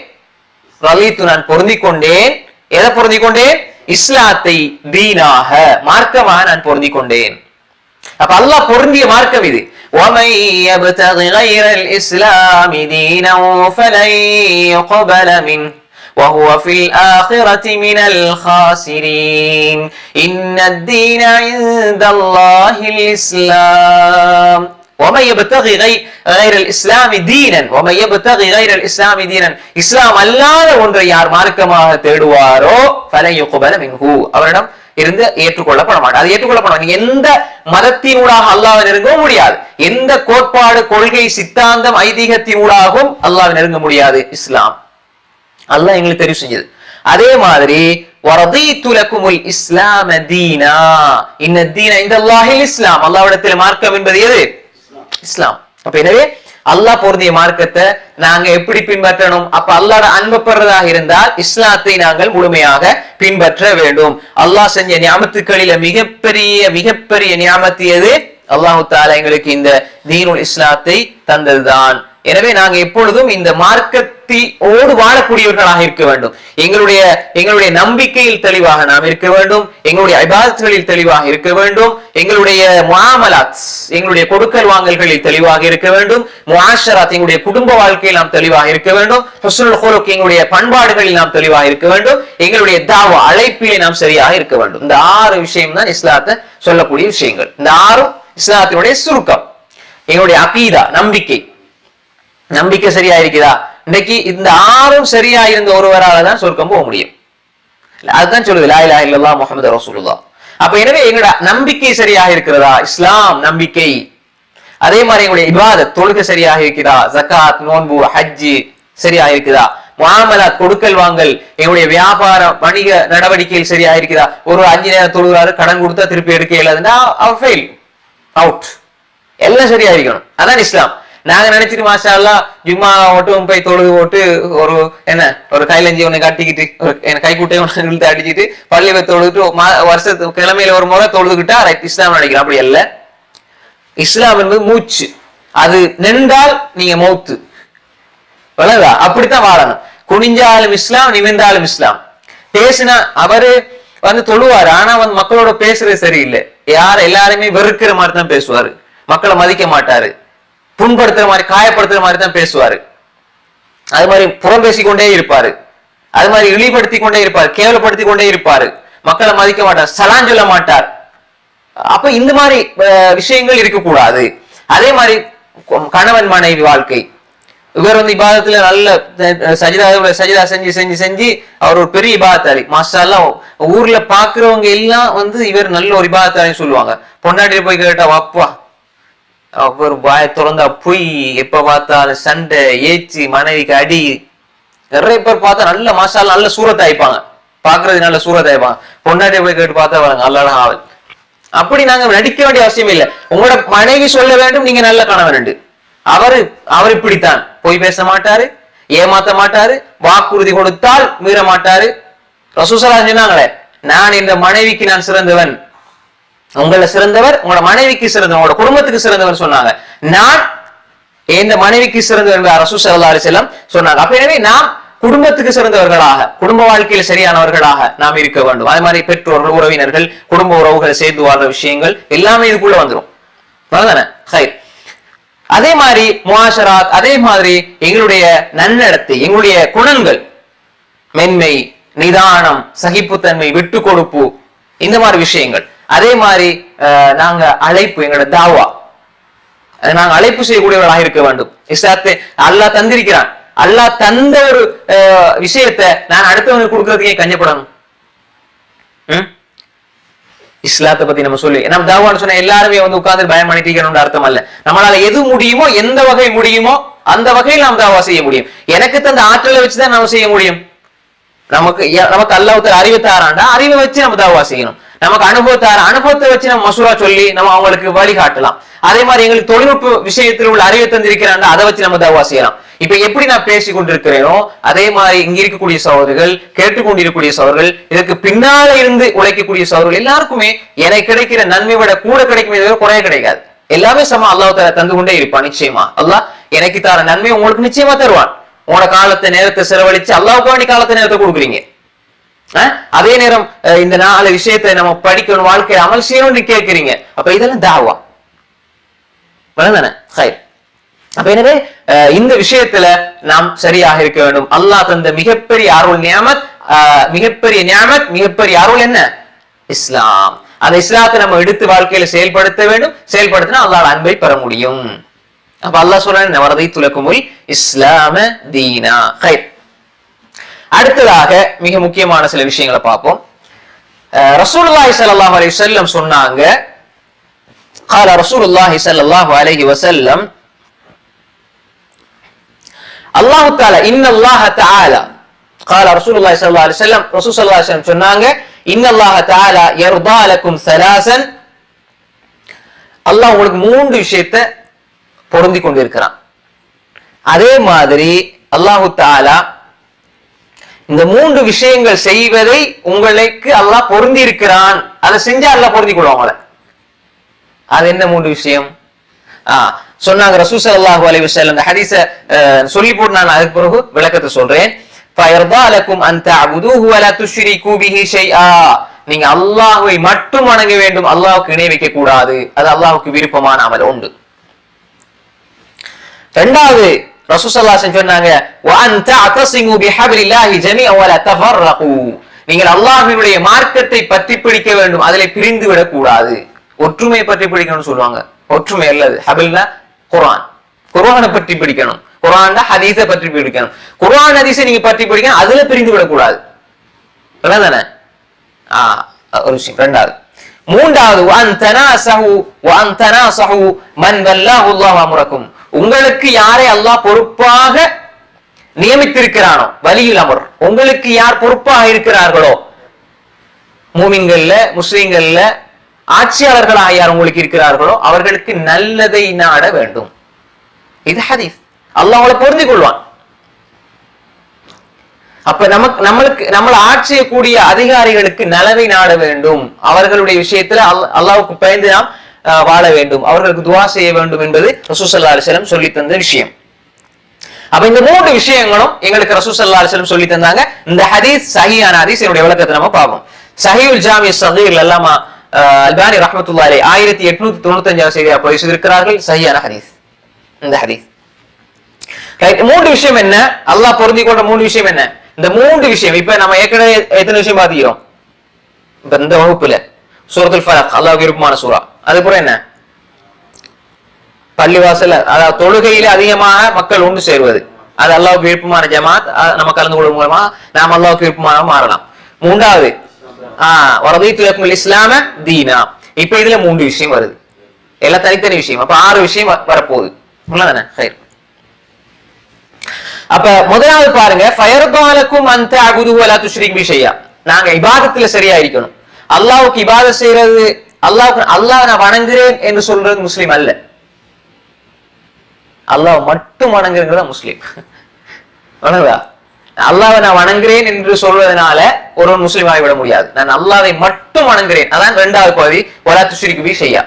ரதீது நான் பொருந்திக் கொண்டேன். எதை பொருந்திக் கொண்டேன்? இஸ்லாத்தை தீனாக, மார்க்கமாக நான் பொருந்திக் கொண்டேன். அப்ப அல்லாஹ் பொருந்திய மார்க்கம் இது. وَمَن يَبْتَغِ غَيْرَ الْإِسْلَامِ دِينًا فَلَن يُقْبَلَ مِنْهُ وهو في الآخرة من الخاسرين إن الدين عند الله الإسلام ومن يبتغي غير الإسلام دينا ومن يبتغي غير الإسلام دينا இஸ்லாம் அல்லாத ஒன்றை யார் மார்க்கமாக தேடுவாரோ فلن يقبل منه, அவரிடம் இருந்து ஏற்றுக்கொள்ளப்பட மாட்டார். அது ஏற்றுக்கொள்ளப்பட எந்த மதத்தினூடாக அல்லாஹ்வை நெருங்க முடியாது, எந்த கோட்பாடு, கொள்கை, சித்தாந்தம், ஐதீகத்தினூடாகவும் அல்லாஹ்வை நெருங்க முடியாது. இஸ்லாம் அல்லாஹ் எங்களுக்கு தெரிவு செஞ்சது. அதே மாதிரி வரதீது லகுமுல் இஸ்லாம தீனா, இன்ன தீன இன்தல்லாஹில் இஸ்லாம், அல்லாஹ்விடத்தில் மார்க்கம் என்பது எது? இஸ்லாம். அப்ப எனவே அல்லாஹ் பொருந்திய மார்க்கத்தை நாங்க எப்படி பின்பற்றணும்? அப்ப அல்லாஹ்வோட அன்பு பெறதாக இருந்தால் இஸ்லாத்தை நாங்கள் முழுமையாக பின்பற்ற வேண்டும். அல்லாஹ் செஞ்ச நியாமத்துக்களில மிகப்பெரிய நியாமத்து எது? அல்லாஹ் தஆலா எங்களுக்கு இந்த தீனுல் இஸ்லாத்தை தந்ததுதான். எனவே நாங்க எப்பொழுதும் இந்த மார்க்கத்தோடு வாழக்கூடியவர்களாக இருக்க வேண்டும். எங்களுடைய நம்பிக்கையில் தெளிவாக நாம் இருக்க வேண்டும், எங்களுடைய இபாதத்துகளில் தெளிவாக இருக்க வேண்டும், எங்களுடைய முஆமலாத், எங்களுடைய கொடுக்கல் வாங்கல்களில் தெளிவாக இருக்க வேண்டும், முஆஷராத், எங்களுடைய குடும்ப வாழ்க்கையில் நாம் தெளிவாக இருக்க வேண்டும், ஹுஸ்னுல் குலுக், எங்களுடைய பண்பாடுகளில் நாம் தெளிவாக இருக்க வேண்டும், எங்களுடைய தாவா அழைப்பிலே நாம் சரியாக இருக்க வேண்டும். இந்த 6 விஷயம் தான் இஸ்லாத்தை சொல்லக்கூடிய விஷயங்கள். இந்த 6 இஸ்லாத்தினுடைய சுருக்கம். எங்களுடைய அகீதா நம்பிக்கை சரியா இருக்குதா? இன்னைக்கு இந்த 6ம் சரியா இருந்த ஒருவரால தான் சொர்க்கம் போக முடியும். அதுதான் சொல்லுது லா இலாஹா இல்லல்லாஹ் முஹம்மது ரசூலுல்லாஹ். அப்ப எனவே எங்களோட நம்பிக்கை சரியாக இருக்கிறதா? இஸ்லாம் நம்பிக்கை. அதே மாதிரி எங்களுடைய இபாதத் தொழுகை சரியாக இருக்குதா? ஜகாத், நோன்பு, ஹஜ்ஜி சரியாக இருக்குதா? முஆமலாத் கொடுக்கல் வாங்கல், எங்களுடைய வியாபார வணிக நடவடிக்கைகள் சரியா இருக்குதா? ஒரு 5 நேரம் தொழுகிறாரு, கடன் கொடுத்தா திருப்பி எடுக்க இயலாதுன்னா அவர் ஃபெயில் அவுட். எல்லாம் சரியா இருக்கணும். அதான் இஸ்லாம். நாங்க நினைச்சிட்டு மாஷா அல்லாஹ் ஜும்மா ஓட்டும் போய் தொழுது ஓட்டு ஒரு கைலஞ்சி ஒண்ணு கட்டிக்கிட்டு கைக்குட்டையை ஒண்ணு இழுத்து அடிச்சுட்டு பள்ளி போய் தொழுதுட்டு வருஷத்துக்கு கிழமையில ஒரு முறை தொழுதுகிட்டா ரைட் இஸ்லாம் நினைக்கிறோம். அப்படி அல்ல. இஸ்லாம் என்பது மூச்சு. அது நின்றால் நீங்க மௌத்து. வளரா அப்படித்தான் வாழணும். குனிஞ்சாலும் இஸ்லாம், நிமிர்ந்தாலும் இஸ்லாம். பேசினா அவரு தொழுவாரு, ஆனா மக்களோட பேசுறது சரியில்லை. எல்லாருமே வெறுக்கிற மாதிரி தான் பேசுவாரு, மக்களை மதிக்க மாட்டாரு, புண்படுத்துற மாதிரி காயப்படுத்துற மாதிரி தான் பேசுவாரு. அது மாதிரி புறம் பேசிக்கொண்டே இருப்பாரு, அது மாதிரி இழிப்படுத்தி கொண்டே இருப்பாரு, கேவலப்படுத்தி கொண்டே இருப்பாரு, மக்களை மதிக்க மாட்டார், சலான் சொல்ல மாட்டார். அப்ப இந்த மாதிரி விஷயங்கள் இருக்கக்கூடாது. அதே மாதிரி கணவன் மனைவி வாழ்க்கை, இவர் இபாதத்துல நல்ல சஜிதா செஞ்சு அவர் ஒரு பெரிய இபாதத்தாளி மாஷா அல்லாஹ். ஊர்ல பாக்குறவங்க எல்லாம் இவர் நல்ல ஒரு இபாதத்தாளின்னு சொல்லுவாங்க. பொண்டாட்டிய போய் கேட்டா வாப்பா அவர் வாய திறந்தா பொய், எப்ப பார்த்தாலும் சண்டை, ஏச்சி, மனைவிக்கு அடி. நிறைய பேர் பார்த்தா நல்ல மாஷா அல்லாஹ் நல்ல சூரத் ஆயிப்பாங்க, பாக்குறது நல்ல சூரத் ஆயிப்பாங்க. பொண்டாட்டிய போய் கேட்டு பார்த்தா நல்ல ஆவல். அப்படி நாங்க நடிக்க வேண்டிய அவசியம் இல்லை. உங்களோட மனைவி சொல்ல வேண்டும் நீங்க நல்ல கணவன். அவர் இப்படித்தான், பொய் பேச மாட்டாரு, ஏமாத்த மாட்டாரு, வாக்குறுதி கொடுத்தால் மீற மாட்டாரு. ரசூல் ஸல்லல்லாஹு அலைஹி வஸல்லம் சொன்னாங்களே, நான் இந்த மனைவிக்கு நான் சிறந்தவன், உங்களை சிறந்தவர் உங்களோட மனைவிக்கு சிறந்தவர், உங்களோட குடும்பத்துக்கு சிறந்தவர் சொன்னாங்க. நான் இந்த மனைவிக்கு சிறந்தவர் ரசூல் ஸல்லல்லாஹு அலைஹி வஸல்லம் சொன்னாங்க. அப்ப எனவே நாம் குடும்பத்துக்கு சிறந்தவர்களாக, குடும்ப வாழ்க்கையில் சரியானவர்களாக நாம் இருக்க வேண்டும். அதே மாதிரி பெற்றோர்கள், உறவினர்கள், குடும்ப உறவுகளை சேர்ந்து வாழ்ற விஷயங்கள் எல்லாமே இதுக்குள்ள வந்துடும். அதே மாதிரி முஆஷராத், அதே மாதிரி எங்களுடைய நன்னடத்தை, எங்களுடைய குணங்கள், மென்மை, நிதானம், சகிப்புத்தன்மை, விட்டு கொடுப்பு, இந்த மாதிரி விஷயங்கள். அதே மாதிரி நாங்க அழைப்பு, எங்களோட தாவா, நாங்க அழைப்பு செய்யக்கூடியவர்களாக இருக்க வேண்டும். இஸ்லாத்தை அல்லாஹ் தந்திருக்கிறான். அல்லாஹ் தந்த ஒரு விஷயத்தை நான் அடுத்தவங்களுக்கு கொடுக்கறதுக்கே கஞ்சப்படணும். இஸ்லாத்தை பத்தி நம்ம சொல்லி நம்ம தாவான்னு சொன்ன எல்லாருமே உட்கார்ந்து பயம் பண்ணிட்டு அர்த்தம் அல்ல. நம்மளால எது முடியுமோ, எந்த வகை முடியுமோ அந்த வகையில் நாம் தாவா செய்ய முடியும். எனக்கு தந்த ஆற்றலை வச்சுதான் நம்ம செய்ய முடியும். நமக்கு அல்லாஹ் அறிவை தாராண்டா, அறிவை வச்சு நம்ம தாவா செய்யணும். நமக்கு அனுபவத்தை வச்சு நம்ம மசூரா சொல்லி நம்ம அவங்களுக்கு வழிகாட்டலாம். அதே மாதிரி எங்களுக்கு தொழில்நுட்ப விஷயத்தில் உள்ள அறிவை தந்திருக்கிறாண்டா, அதை வச்சு நம்ம தாவா செய்யலாம். இப்ப எப்படி நான் பேசி கொண்டிருக்கிறேனோ அதே மாதிரி இங்க இருக்கக்கூடிய சகோதரர்கள், கேட்டுக்கொண்டிருக்கக்கூடிய சகோதரர்கள், இதற்கு பின்னால இருந்து உழைக்கக்கூடிய சகோதரர்கள் எல்லாருக்குமே எனக்கு கிடைக்கிற நன்மை விட கூட கிடைக்குமே தவிர குறைய கிடைக்காது. எல்லாமே சம அல்லாஹ் தஆலா தந்து கொண்டே இருப்பான். நிச்சயமா அல்லாஹ் எனக்கு தர நன்மை உங்களுக்கு நிச்சயமா தருவான். உங்களோட காலத்தை நேரத்தை செலவழிச்சு அல்லாஹ்வுக்கு வேண்டி காலத்தை நேரத்தை கொடுக்குறீங்க. அதே நேரம் இந்த 4 விஷயத்தை நம்ம படிக்கணும், வாழ்க்கையை அமல் செய்யணும்னு கேட்கிறீங்க. அப்ப இதெல்லாம் தாவா தானே. அப்ப எனவே இந்த விஷயத்துல நாம் சரியாக இருக்க வேண்டும். அல்லாஹ் தந்த மிகப்பெரிய அருள் நியாமத், மிகப்பெரிய அருள் என்ன? இஸ்லாம். அந்த இஸ்லாத்தை நம்ம எடுத்து வாழ்க்கையில செயல்படுத்த வேண்டும். செயல்படுத்தினா அல்லாஹ் அன்பை பெற முடியும். அப்ப அல்லாஹ் சொல்றான், வரதைத்து லக்குமுல் இஸ்லாம தீனா. அடுத்ததாக மிக முக்கியமான சில விஷயங்களை பார்ப்போம். ரசூலுல்லாஹி ஸல்லல்லாஹு அலைஹி வஸல்லம் சொன்னாங்க, قال رسول الله صلى الله عليه وسلم الله تعالى ان الله تعالى قال رسول الله صلى الله عليه وسلم رسول صلى الله عليه وسلم சொன்னாங்க, ان الله تعالى يرضى لكم ثلاثا. அல்லாஹ் உங்களுக்கு 3 விஷயத்தை பொருந்தி கொண்டிருக்கிறான். அதே மாதிரி அல்லாஹ் தஆலா இந்த 3 விஷயங்கள் செய்வதை உங்களுக்கு அல்லாஹ் பொருந்தி இருக்கிறான். அதை செஞ்சா அல்லாஹ் பொருந்தி கொள்வாங்க. அது என்ன 3 விஷயம் சொன்னாங்க ரசூல் ஸல்லல்லாஹு அலைஹி வஸல்லம். இந்த ஹதீஸை சொல்லி போட்டு நான் அதுக்கு பிறகு விளக்கத்தை சொல்றேன். ஃபயர்தா லக்கும் அன் தஅபுதுஹு வ லா துஷ்ரிகு பிஹி ஷைஆ. நீங்க அல்லாஹ்வை மட்டும் வணங்க வேண்டும், அல்லாஹ்வுக்கு இணை வைக்க கூடாது. அது அல்லாஹ்வுக்கு விருப்பமான அமல் உண்டு. இரண்டாவது ரசூல் ஸல்லல்லாஹு அலைஹி வஸல்லம் சொன்னாங்க, வ அன் தஅதஸிமு பிஹப்லில்லாஹி ஜமீஅன் வ லா தஃபர்ரகு. நீங்கள் அல்லாஹ்வினுடைய மார்க்கத்தை பற்றி பிடிக்க வேண்டும், அதிலே பிரிந்து விடக் கூடாது. ஒற்றுமை பற்றி பிடிக்கணும்னு சொல்லுவாங்க. ஒற்றுமை அல்லது ஹபில்னா குர்ஆனை பற்றி படிக்கணும். குர்ஆன் ஹதீஸை பற்றி படிக்கணும். குர்ஆன் ஹதீஸை நீங்க பற்றி படிக்கணும், அதுல பிரிந்து விடக்கூடாது. தானே ஒரு விஷயம். ரெண்டாவது. மூன்றாவது, உங்களுக்கு யாரை அல்லாஹ் பொறுப்பாக நியமித்திருக்கிறானோ, வலியுல் அமர், உங்களுக்கு யார் பொறுப்பாக இருக்கிறார்களோ, மூமின்கள்ல முஸ்லிம்கள்ல ஆட்சியாளர்களாக யார் உங்களுக்கு இருக்கிறார்களோ அவர்களுக்கு நல்லதை நாட வேண்டும். இது ஹதீஸ். அல்லாஹ் அவங்களை பொருந்திக் கொள்வான். அப்ப நம்மளை ஆட்சி செய்யக்கூடிய அதிகாரிகளுக்கு நலவை நாட வேண்டும். அவர்களுடைய விஷயத்துல அல்லாஹ்வுக்கு பயந்து நாம் வாழ வேண்டும். அவர்களுக்கு துஆ செய்ய வேண்டும் என்பது ரசூல் ஸல்லல்லாஹு அலைஹி வஸல்லம் சொல்லி தந்த விஷயம். அப்ப இந்த மூன்று விஷயங்களும் எங்களுக்கு ரசூல் ஸல்லல்லாஹு அலைஹி வஸல்லம் சொல்லி தந்தாங்க. இந்த ஹதீஸ் சஹீஹான ஹதீஸ். என்னுடைய விளக்கத்தை நம்ம பார்ப்போம். சஹீஹுல் ஜாமி ஸகீர் அல்லாமா அல்பானி ரஹ்மத்துல்லாஹி அலைஹி 1895 செய்தியாக பதிவு செய்திருக்கிறார்கள். சஹீஹான ஹதீஸ் இந்த ஹதீஸ். மூன்று விஷயம் என்ன? அல்லாஹ் பொருந்திக் கொண்ட மூன்று விஷயம் என்ன? இந்த மூன்று விஷயம் இப்ப நம்ம ஏற்கனவே எத்தனை விஷயம் பார்த்துக்கிறோம் இப்ப இந்த வகுப்புல? சூரத்துல் ஃபலக் அல்லாஹ்வுக்கு விருப்பமான சூரா. அதுக்கப்புறம் என்ன? பள்ளிவாசல், அதாவது தொழுகையில அதிகமாக மக்கள் ஒன்று சேருவது, அது அல்லாஹ்வுக்கு விருப்பமான ஜமாத். நம்ம கலந்து கொள்ளும் மூலமா நாம் அல்லாஹ்வுக்கு விருப்பமான மாறலாம். மூன்றாவது, வரதீத்து லக்குமுல் இஸ்லாம தீனா. இப்ப இதுல மூன்று விஷயம் வருது, எல்லாம் தனித்தனி விஷயம். அப்ப 6 விஷயம் வரப்போகுது. தானே? அப்ப முதலாவது பாருங்க, ஃபயர்காலக்கும் அந்த அகுது வலா துஷ்ரிக் பி ஷையா. நாங்க இபாதத்துல சரியா இருக்கணும். அல்லாஹ்வுக்கு இபாதத் செய்யறது, அல்லாஹ் நான் வணங்குறேன் என்று சொல்றது முஸ்லிம் அல்ல. அல்லாஹ் மட்டும் வணங்குறதுதான் முஸ்லிம். அல்லாஹ்வை நான் வணங்குறேன் என்று சொல்வதனால ஒரு முஸ்லிம் ஆகிவிட முடியாது. நான் அல்லாஹ்வை மட்டும் வணங்குறேன், அதான் இரண்டாவது பகுதி. வலா துஷ்ரிக் பி ஷையா.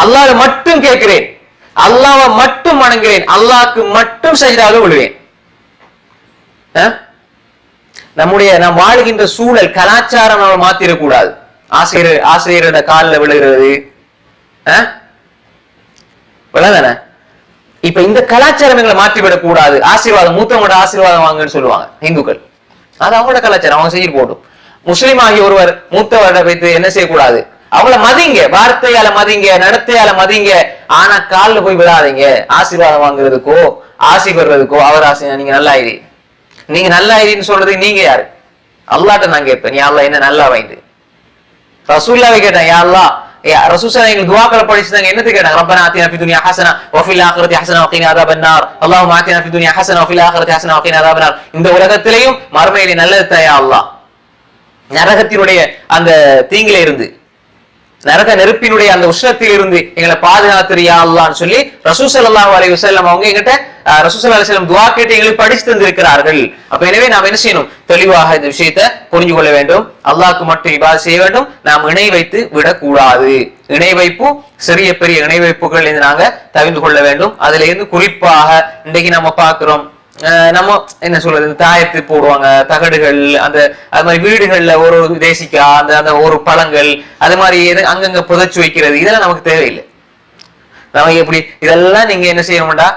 அல்லாஹ்வை மட்டும் கேட்கிறேன், அல்லாஹ்வை மட்டும் வணங்குறேன், அல்லாஹ்க்கு மட்டும் சஜ்தாவில் விழுவேன். நாம் வாழ்கின்ற சூழல் கலாச்சாரம் நம்ம மாத்திரக்கூடாது. ஆசிரியரோட காலில் விழுகிறது தானே? இப்ப இந்த கலாச்சாரம் எங்களை மாற்றிவிடக் கூடாது. ஆசீர்வாதம், மூத்தவங்களோட ஆசீர்வாதம் வாங்கன்னு சொல்லுவாங்க இந்துக்கள். அது அவங்களோட கலாச்சாரம், அவங்க செய்ய போட்டும். முஸ்லீம் ஆகிய ஒருவர் மூத்தவரை வைத்து என்ன செய்யக்கூடாது? அவங்கள மதிங்க, வார்த்தையால மதிங்க, நடத்தையால மதிங்க. ஆனா காலில் போய் விடாதீங்க. ஆசீர்வாதம் வாங்குறதுக்கோ ஆசி பெறுறதுக்கோ அவர் ஆசை. நீங்க நல்லாயிரி, நீங்க நல்லாயிரின்னு சொல்றதுக்கு நீங்க யாரு? அல்லாஹ்ட்ட நான் கேட்பேன், யா அல்லாஹ் என்ன நல்லா வைந்து. ரசூலுல்லாஹ்வை கேட்டேன், யா அல்லாஹ், ரசூல் ஸல்லல்லாஹு அலைஹி வஸல்லம் துஆக்களை படிச்சாங்க. என்னது கேட்டாங்க? ரப்பனா ஆத்தினா ஃபித் துன்யா ஹஸனா வ ஃபில் ஆখিরাতি ஹஸனா வ கினா அஸாபன்னார். அல்லாஹும்ம ஆத்தினா ஃபித் துன்யா ஹஸனா வ ஃபில் ஆখিরাতি ஹஸனா வ கினா அஸாபன்னார். இந்த உலகத்திலேயும் மறுமையிலே நல்லது தயா அல்லாஹ். நரகத்தினுடைய அந்த தீங்கிலே இருந்து, நரக நெருப்பினுடைய அந்த உஷ்ணத்தில் இருந்து எங்களை பாதுகாத்துறியா அல்லாஹ்னு சொல்லி ரசூல் ஸல்லல்லாஹு அலைஹி வஸல்லம் அவங்க எங்கிட்ட ரசூல் ஸல்லல்லாஹு அலைஹி வஸல்லம் துஆ கேட்டு எங்களுக்கு படிச்சு தந்திருக்கிறார்கள். அப்ப எனவே நாம் என்ன செய்யணும்? தெளிவாக இந்த விஷயத்தை புரிஞ்சு கொள்ள வேண்டும். அல்லாஹ்க்கு மட்டும் இபாதத் செய்ய வேண்டும். நாம் இணை வைத்து விடக்கூடாது. இணை வைப்பு, சிறிய பெரிய இணை வைப்புகள் நாங்க தவிர்த்து கொள்ள வேண்டும். அதுல இருந்து குறிப்பாக இன்றைக்கு நம்ம பார்க்கிறோம், நம்ம என்ன சொல்றது, தாயத்து போடுவாங்க, தகடுகள், அந்த அது மாதிரி வீடுகள்ல ஒரு தேசிக்கா, அந்த அந்த ஒரு பழங்கள், அது மாதிரி அங்கங்க புதைச்சு வைக்கிறது, இதெல்லாம் நமக்கு தேவையில்லை. நமக்கு எப்படி இதெல்லாம் நீங்க என்ன செய்யணும்டா,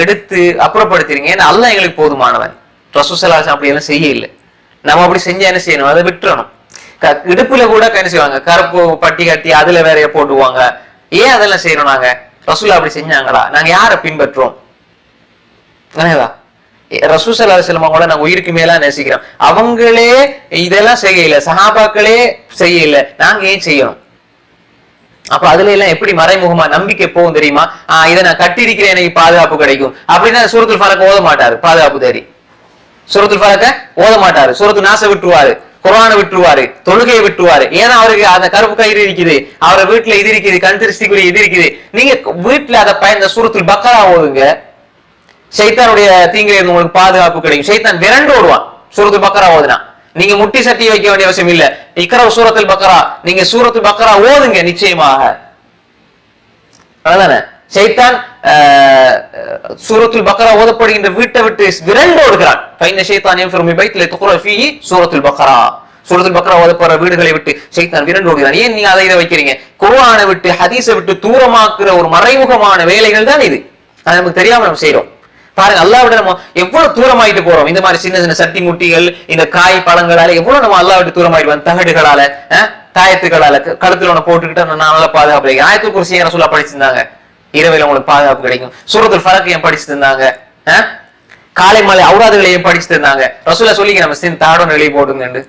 எடுத்து அப்புறப்படுத்திருங்க. ஏன்னா அல்லாஹ் எங்களுக்கு போதுமானவன். ரசூல் ஸல்லல்லாஹு அலைஹி வஸல்லம் அப்படி எல்லாம் செய்ய இல்லை. நம்ம அப்படி செஞ்சா என்ன செய்யணும்? அதை விட்டுறணும். இடுப்புல கூட என்ன செய்வாங்க, கருப்பு பட்டி கட்டி அதுல வேறைய போட்டுவாங்க. ஏன் அதெல்லாம் செய்யணும்? நாங்க ரசூல் அப்படி செஞ்சாங்களா? நாங்க யாரை பின்பற்றோம்? ரசூல் ஸல்லல்லாஹு அலைஹி வஸல்லம் கூட நாங்க உயிருக்கு மேலா நேசிக்கிறோம். அவங்களே இதெல்லாம் செய்யல, சஹாபாக்களே செய்யல, நாங்க ஏன் செய்யணும்? அப்ப அதுல எல்லாம் எப்படி மறைமுகமா நம்பிக்கை போகும் தெரியுமா? இதை நான் கட்டிருக்கிறேன், எனக்கு பாதுகாப்பு கிடைக்கும் அப்படின்னா சூரத்துல் ஃபலக் ஓத மாட்டாரு. பாதுகாப்பு தேடி சூரத்துல் ஃபலக்க ஓத மாட்டாரு. சூரத்து நாச விட்டுருவாரு, குர்ஆனை விட்டுருவாரு, தொழுகையை விட்டுருவாரு. ஏன்னா அவருக்கு அந்த கருப்பு கயிறு இருக்குது, அவரை வீட்டுல இது இருக்குது, கண் திருஷ்டிக்குரிய இது இருக்குது. நீங்க வீட்டுல அதை பயந்த சூரத்துல் பக்கரா ஓதுங்க, ஷைத்தானுடைய தீங்கில இருந்து உங்களுக்கு பாதுகாப்பு கிடைக்கும். ஷைத்தான் விரண்டு ஓடுவான் சூரத்துல் பக்கரா ஓதுனா. நீங்க முட்டி சட்டி வைக்க வேண்டிய அவசியம் இல்ல. இக்ரா சூரத்துல் பக்கரா, நீங்க சூரத்துல் பக்கரா ஓதுங்க நிச்சயமாக. அதானே? ஷைத்தான் சூரத்துல் பக்கரா ஓதப்படுகின்ற வீட்டை விட்டு விரண்டு ஓடுகிறான். ஃபைன ஷைத்தான் யன்ஃபிரு மின் பைத்தில துக்ரா ஃபீஹி சூரத்துல் பக்கரா. சூரத்துல் பக்கரா ஓதப்படுற வீடுகளை விட்டு ஷைத்தான் விரண்டு ஓடுகிறான். ஏன் நீங்க அதை வைக்கிறீங்க? குர்ஆனை விட்டு ஹதீஸை விட்டு தூரமாக்குற ஒரு மறைமுகமான வேலைகள் தான் இது. அது நமக்கு தெரியாம நம்ம செய்யறோம். பாருங்க, அல்லாஹ் விட நம்ம எவ்வளவு தூரமாயிட்டு போறோம். இந்த மாதிரி சின்ன சின்ன சட்டி முட்டிகள், இந்த காய் பழங்களால எவ்வளவு நம்ம அல்லாஹ் விட்டு தூரமாயிடுவோம். தகடுகளால, தாயத்துகளால, கழுத்துல ஒண்ணு போட்டுக்கிட்டு நான் நல்லா பாதுகாப்பு. ஆயத்துல் குர்சி ரசூலுல்லாஹ் படிச்சிருந்தாங்க. இரவையில உங்களுக்கு பாதுகாப்பு கிடைக்கும். சூரத்துல் ஃபலக் ஏன் படிச்சு தந்தாங்க? காலை மாலை அவுராதுகளை ஏன் படிச்சு தந்தாங்க? ரசூலா சொல்லிக்க நம்ம தாடோன்னு வெளியே போடுங்கன்னு.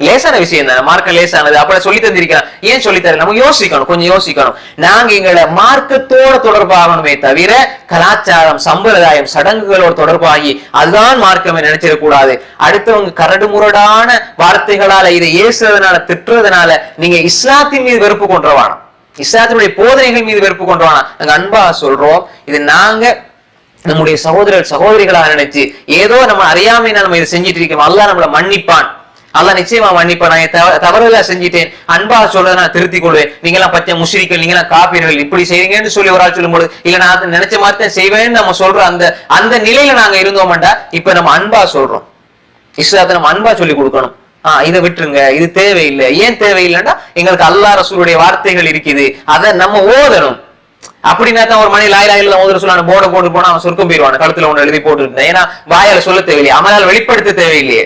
லேசான விஷயம் தானே, மார்க்க லேசானது. அப்ப சொல்லி தந்திருக்கிறான். ஏன் சொல்லி தர? நம்ம யோசிக்கணும், கொஞ்சம் யோசிக்கணும். நாங்க எங்களை மார்க்கத்தோட தொடர்பாகணுமே தவிர கலாச்சாரம், சம்பிரதாயம், சடங்குகளோட தொடர்பாகி அதுதான் மார்க்கமே நினைச்சிடக்கூடாது. அடுத்தவங்க கரடு முரடான வார்த்தைகளால இதை ஏசுறதுனால, திட்டுறதுனால நீங்க இஸ்லாத்தின் மீது வெறுப்பு கொண்டுவானா, இஸ்லாத்தினுடைய போதனைகள் மீது வெறுப்பு கொண்டுவானா. நாங்க அன்பா சொல்றோம், இது நாங்க நம்முடைய சகோதரர் சகோதரிகளாக நினைச்சு ஏதோ நம்ம அறியாமையினா நம்ம இதை செஞ்சிட்டு இருக்கோம். அல்லாஹ் நம்மள மன்னிப்பான், அல்லாஹ் நிச்சயமா மன்னிப்பான். நான் தவறுதலா செஞ்சிட்டேன், அன்பா சொல்றத நான் திருத்திக் கொள்வேன். நீங்க எல்லாம் பச்சை முஷ்ரிக்கள், நீங்க எல்லாம் காப்பீர்கள், இப்படி செய்வீங்கன்னு சொல்லி ஒரு ஆள் சொல்லும்போது இல்ல நான் நினைச்ச மாதிரி செய்வேன்னு நம்ம சொல்ற அந்த நிலையில நாங்க இருந்தோம்டா இப்ப நம்ம அன்பா சொல்றோம். இஸ்லாத்தை நம்ம அன்பா சொல்லி கொடுக்கணும். இதை விட்டுருங்க, இது தேவையில்லை. ஏன் தேவையில்லைன்னா எங்களுக்கு அல்லாஹ் ரசூலுடைய வார்த்தைகள் இருக்குது, அதை நம்ம ஓதணும். அப்படின்னா தான் ஒரு மணி லாயில ஓதுற சொல்லான போர்டை போட்டு போனா அவன் சொர்க்கம் போயிடுவான். கழுத்துல ஒண்ணு எழுதி போட்டு இருந்தேன். ஏன்னா வாயால சொல்ல தேவையில்லையே, அவனால் வெளிப்படுத்த தேவையில்லையே.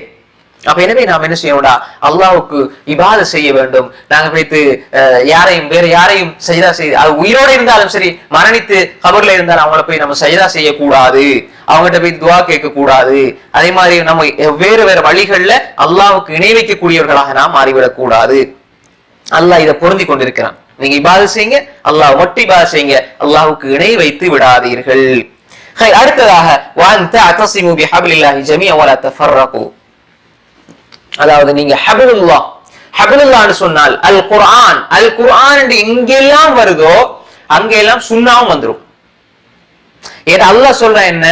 அப்ப எனவே நாம் என்ன செய்யணும்டா, அல்லாஹ்வுக்கு இபாதத் செய்ய வேண்டும். நாங்க போய்த்து யாரையும் வேற யாரையும் சஜ்தா செய்ய, அது உயிரோட இருந்தாலும் சரி, மரணித்து கபர்ல இருந்தாலும் அவங்கள போய் நம்ம சஜ்தா செய்யக்கூடாது, அவங்ககிட்ட போய் துவா கேட்க கூடாது. அதே மாதிரி நம்ம வேறு வேற வழிகள்ல அல்லாஹ்வுக்கு இணை வைக்கக்கூடியவர்களாக நாம் மாறிவிடக் கூடாது. அல்லாஹ் இதை பொருந்தி கொண்டிருக்கிறான். நீங்க இபாதத் செய்யுங்க, அல்லாஹ் ஒட்டி இபாதத் செய்யுங்க, அல்லாஹ்வுக்கு இணை வைத்து விடாதீர்கள். அடுத்ததாக வஅன் தஅதஸிமு பிஹப்லில்லாஹி ஜமீஅன் வலா தஃபர்ரகு. அதாவது நீங்க ஹபிலுல்லாஹ்னு சொன்னால் அல் குர்ஆன், அல் குர்ஆன் என்று எங்கெல்லாம் வருதோ அங்கெல்லாம் சுன்னாவும் வந்துரும். ஏன்னா அல்லாஹ் சொல்ற என்ன,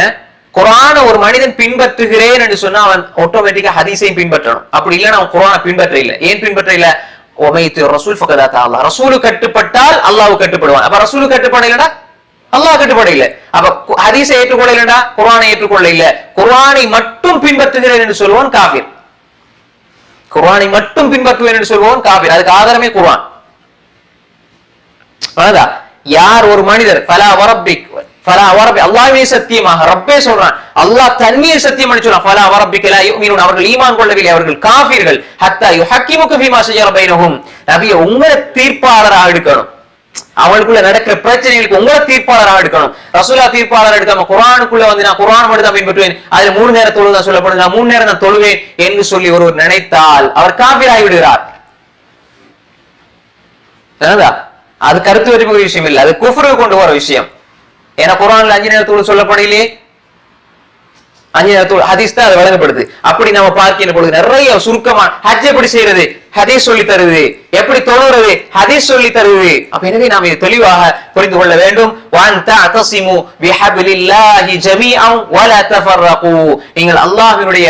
குர்ஆனை ஒரு மனிதன் பின்பற்றுகிறேன் என்று சொன்னா அவன் ஆட்டோமேட்டிக்கா ஹதீஸையும் பின்பற்றணும். அப்படி இல்லைன்னா அவன் குர்ஆனை பின்பற்ற இல்லை. ஏன் பின்பற்ற இல்லை? ரசூல் ஃபகத் அத்தா, ரசூலு கட்டுப்பட்டால் அல்லாஹ் கட்டுப்படுவான். அப்ப ரசூலு கட்டுப்பட இல்லடா அல்லாஹ் கட்டுப்பட இல்லை. அப்ப ஹதீஸை ஏற்றுக்கொள்ள இல்லடா குர்ஆனை ஏற்றுக்கொள்ள இல்லை. குர்ஆனை மட்டும் பின்பற்றுகிறேன் என்று சொல்லுவான் காஃபிர். குர்ஆனை மட்டும் பின்பற்றுவேன் என்று சொல்லுவோம் காஃபிர். அதுக்கு ஆதாரமே குர்ஆன். யார் ஒரு மனிதர் அல்லாஹ்வே சத்தியமாக ரப்பே சொல்றான், அல்லாஹ் தன்மீது சத்தியம் பண்ணி சொல்றான், ஃபலா வரப்பிக லா யுமினூன், அவர்கள் ஈமான் கொள்ளவில்லை, அவர்கள் காஃபிர்கள், ஹத்தா யுஹக்கிமுக ஃபீமா ஷஜர பைனஹும், நபியே உங்களை தீர்ப்பாளராக எடுக்கணும். அவங்களுக்குள்ள நடக்கிற பிரச்சனைகளுக்கு உங்களை தீர்ப்பாளராக எடுக்கணும். ரசூலா தீர்ப்பாளர் எடுக்காம குர்ஆனுக்குள்ள வந்து நான் குர்ஆன் மட்டும் தான் பின்பற்றுவேன், அதுல 3 நேர தொழுகை சொல்லப்படுது, நான் 3 நேரம் தான் தொழுவேன் என்று சொல்லி ஒருவர் நினைத்தால் அவர் காஃபிராகி விடுகிறார். அது கருத்து வெறுப்புற விஷயம் இல்லை, அது குஃப்ரு கொண்டு வர விஷயம். ஏன்னா குர்ஆன்ல 5 நேர தொழுகை சொல்லப்படலையே, 5 நேர தொழுகை ஹதீஸ் தான் அது வழங்கப்படுது. அப்படி நம்ம பார்க்கிற பொழுது நிறைய சுருக்கமா ஹஜ் எப்படி செய்யறது ஹதீஸ் சொல்லி தருது, எப்படி தொழுகிறது ஹதீஸ் சொல்லி தருது. அப்ப எனவே நாம் இதை தெளிவாக புரிந்து கொள்ள வேண்டும். வஅன் தஅதஸிமு பிஹப்லில்லாஹி ஜமீஅன் வலா தஃபர்ரகு, நீங்கள் அல்லாஹ்வினுடைய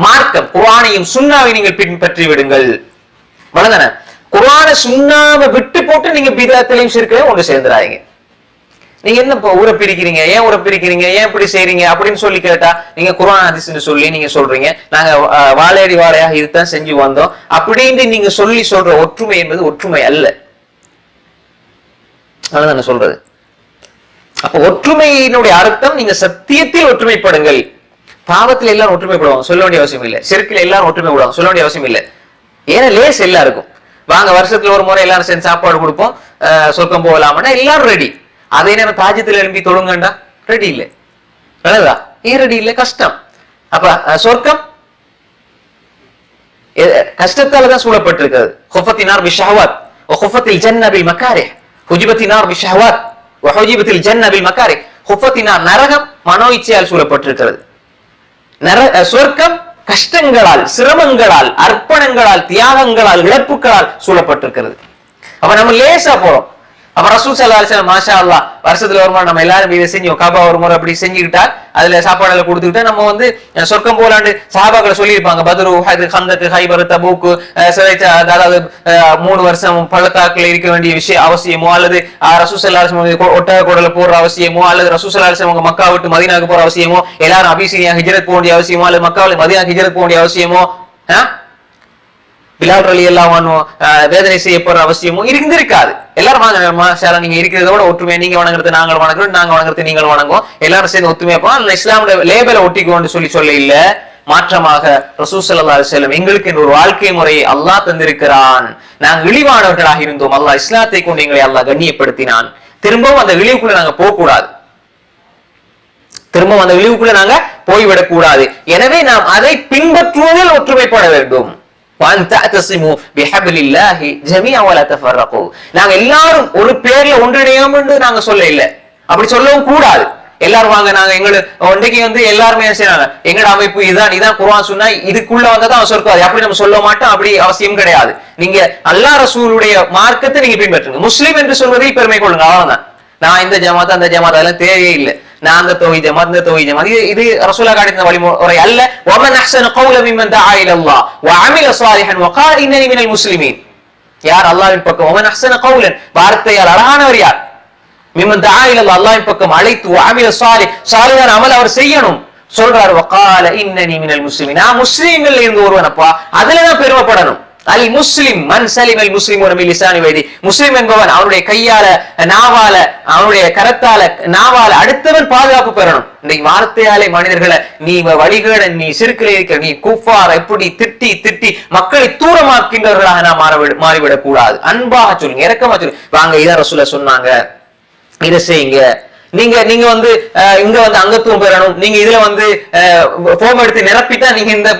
மார்க்கம் குர்ஆனையும் சுன்னாவையும் நீங்கள் பின்பற்றி விடுங்கள். வளதன குர்ஆனை சுன்னாவை விட்டு போட்டு நீங்க பிதஅத்திலையும் ஷிர்க்லையும் ஒன்று சேர்ந்துறாதீங்க. நீங்க என்ன ஊரை பிரிக்கிறீங்க, ஏன் ஊரை பிரிக்கிறீங்க, ஏன் இப்படி செய்றீங்க அப்படின்னு சொல்லி கேட்டா நீங்க குர்ஆன் ஹதீஸ்னு சொல்லி நீங்க சொல்றீங்க, நாங்க வாழையடி வாழையாக இதுதான் செஞ்சு வந்தோம் அப்படின்னு நீங்க சொல்லி சொல்ற ஒற்றுமை என்பது ஒற்றுமை அல்ல. அதான் நான் சொல்றது. அப்ப ஒற்றுமையினுடைய அர்த்தம் நீங்க சத்தியத்தில் ஒற்றுமைப்படுங்கள். பாவத்தில் எல்லாரும் ஒற்றுமைப்படுவாங்க, சொல்ல வேண்டிய அவசியம் இல்லை. ஷிர்க்ல எல்லாரும் ஒற்றுமைப்படுவாங்க, சொல்ல வேண்டிய அவசியம் இல்லை. ஏன்னா லேஸ் எல்லாருக்கும். வாங்க வருஷத்துல ஒரு முறை எல்லாரும் சேர்ந்து சாப்பாடு கொடுப்போம், சொர்க்கம் போகலாம்னா எல்லாரும் ரெடி. அதே நேரம் தாஜத்தில் எழுப்பி தொழுங்கண்டா ரெடி இல்லை. ஏன் ரெடி இல்லை? கஷ்டம். அப்ப சொர்க்கம் கஷ்டத்தாலதான் சூழப்பட்டிருக்கிறது. ஹுஃபத்தினார் பிஷஹவாத் வ ஹுஃபத்தில் ஜன்ன பில் மகாரிஹ், ஹுஜிபத்தினார் பிஷஹவாத் வ ஹுஜிபத்தில் ஜன்ன பில் மகாரிஹ். ஹுஃபத்தினார் நரகம் மனோ இச்சையால் சூழப்பட்டிருக்கிறது. சொர்க்கம் கஷ்டங்களால், சிரமங்களால், அர்ப்பணங்களால், தியாகங்களால், இழப்புகளால் சூழப்பட்டிருக்கிறது. அப்ப நம்ம லேசா போறோம். அப்ப ரசூல் ஸல்லல்லாஹு அலைஹி வஸல்லம் மாஷா அல்லாஹ் வருஷத்துல ஒரு முறை நம்ம எல்லாரும் இதை செஞ்சோம், காபா ஒரு முறை அப்படி செஞ்சுக்கிட்டா அதுல சாப்பாடுல கொடுத்துக்கிட்டா நம்ம வந்து சொர்க்கம் போலான்னு சஹாபாக்களை சொல்லியிருப்பாங்க. பத்ரு, உஹது, கந்தக், ஹைபர், தபூக், அதாவது 3 வருஷம் பள்ளத்தாக்குல இருக்க வேண்டிய விஷயம் அவசியமோ, அல்லது ரசூல் ஸல்லல்லாஹு அலைஹி வஸல்லம் ஒட்டக குடல போற அவசியமோ, அல்லது ரசூல் ஸல்லல்லாஹு அலைஹி வஸல்லம் மக்கா விட்டு மதீனாவுக்கு போற அவசியமோ, எல்லாரும் அபிசீனியா ஹிஜ்ரத் போக வேண்டிய அவசியமோ, அல்லது மக்காவில மதீனா ஹிஜ்ரத் போக வேண்டிய அவசியமோ, பிலால் ரலியல்லாஹு அன்ஹு வேதனை செய்யப்படுற அவசியமும் இருந்திருக்காது. எல்லாரும் வாங்க நீங்க இருக்கிறத விட ஒற்றுமையா நீங்க வணங்குறது நாங்கள் வணங்குறோம், நாங்க வணங்குறது நீங்கள் வணங்குவோம், எல்லாரும் சேர்ந்து ஒற்றுமையா போனா இஸ்லாமுடைய லேபலை ஒட்டிக்கோன்னு சொல்ல இல்ல. மாற்றமாக ரசூல் ஸல்லல்லாஹு அலைஹி வஸல்லம் எங்களுக்கு ஒரு வாழ்க்கை முறையை அல்லாஹ் தந்திருக்கிறான். நாங்கள் இழிவானவர்களாக இருந்தோம், அல்லாஹ் இஸ்லாத்தை கொண்டு எங்களை அல்லாஹ் கண்ணியப்படுத்தினான். திரும்பவும் அந்த இழிவுக்குள்ள நாங்க போக கூடாது, திரும்பவும் அந்த இழிவுக்குள்ள நாங்க போய்விடக் கூடாது. எனவே நாம் அதை பின்பற்றுவதில் ஒற்றுமைப்பட வேண்டும். நாங்க எல்லாரும் ஒரு பேர்ல ஒன்றிணையோம் என்று நாங்க சொல்ல இல்லை, அப்படி சொல்லவும் கூடாது. எல்லாரும் வாங்க நாங்க எங்களுக்கு எல்லாருமே செய்யறாங்க எங்கட அமைப்பு இதான் இதான் குர்ஆன் சொன்னா இதுக்குள்ள வந்ததான் சொர்க்கம், அப்படி நம்ம சொல்ல மாட்டோம், அப்படி அவசியம் கிடையாது. நீங்க அல்லாஹ் ரசூலுடைய மார்க்கத்தை நீங்க பின்பற்றுங்க. முஸ்லிம் என்று சொல்வதை பெருமை கொள்ளுங்க, அவ்வளவுதான். நான் இந்த ஜமாத் அந்த ஜமாத் அதெல்லாம் தேவையே இல்லை. நான் அந்த தொகை ஜமாத் இந்த தொகை ஜமாத் இது ரசூலுல்லாஹ் காட்டின வழிமுறை அல்ல. வமன் அஹ்ஸன கௌலன் மிம்மன் தஆ இலல்லாஹ் வஅமில ஸாலிஹன் வகால இன்னனி மினல் முஸ்லிமீன். யார் அல்லாஹ்வின் பக்கம் வமன் அஹ்ஸன கௌலன் வார்த்தையால் அழகானவர் யார், மிம்மன் தஆ இலல்லாஹ் அல்லாஹ்வின் பக்கம் அழைத்து வஅமில ஸாலிஹான அமல் அவர் செய்யணும் சொல்றார். வகால இன்னனி மினல் முஸ்லிமீன், நான் முஸ்லிம்கள் இருந்து ஒருவனப்பா, அதுல தான் பெருமைப்படணும். அல் முஸ்லிம் மன் சலிம் அல் முஸ்லிமூன மின் லிசானி வயதி, முஸ்லிம் என்பவன் அவனுடைய கையால நாவால அவனுடைய கரத்தால நாவால அடுத்தவன் பாதுகாப்பு பெறணும். இன்னைக்கு வார்த்தையாலே மனிதர்களை நீ வழிகேட நீ சிறுக்கிலே இருக்கிற நீ குஃபார் எப்படி திட்டி திட்டி மக்களை தூரமாக்கின்றவர்களாக நாம் மாறிவிடக் கூடாது. அன்பாக சொல்லுங்க, இரக்கமா சொல்லுங்க. வாங்க இதான் ரசூலுல்லாஹ் சொன்னாங்க, இதை செய்யுங்க. நீங்க இங்க அங்கத்துவம் பெறணும், நீங்க இதுல போம் எடுத்து நிரப்பிட்டா நீங்க இந்த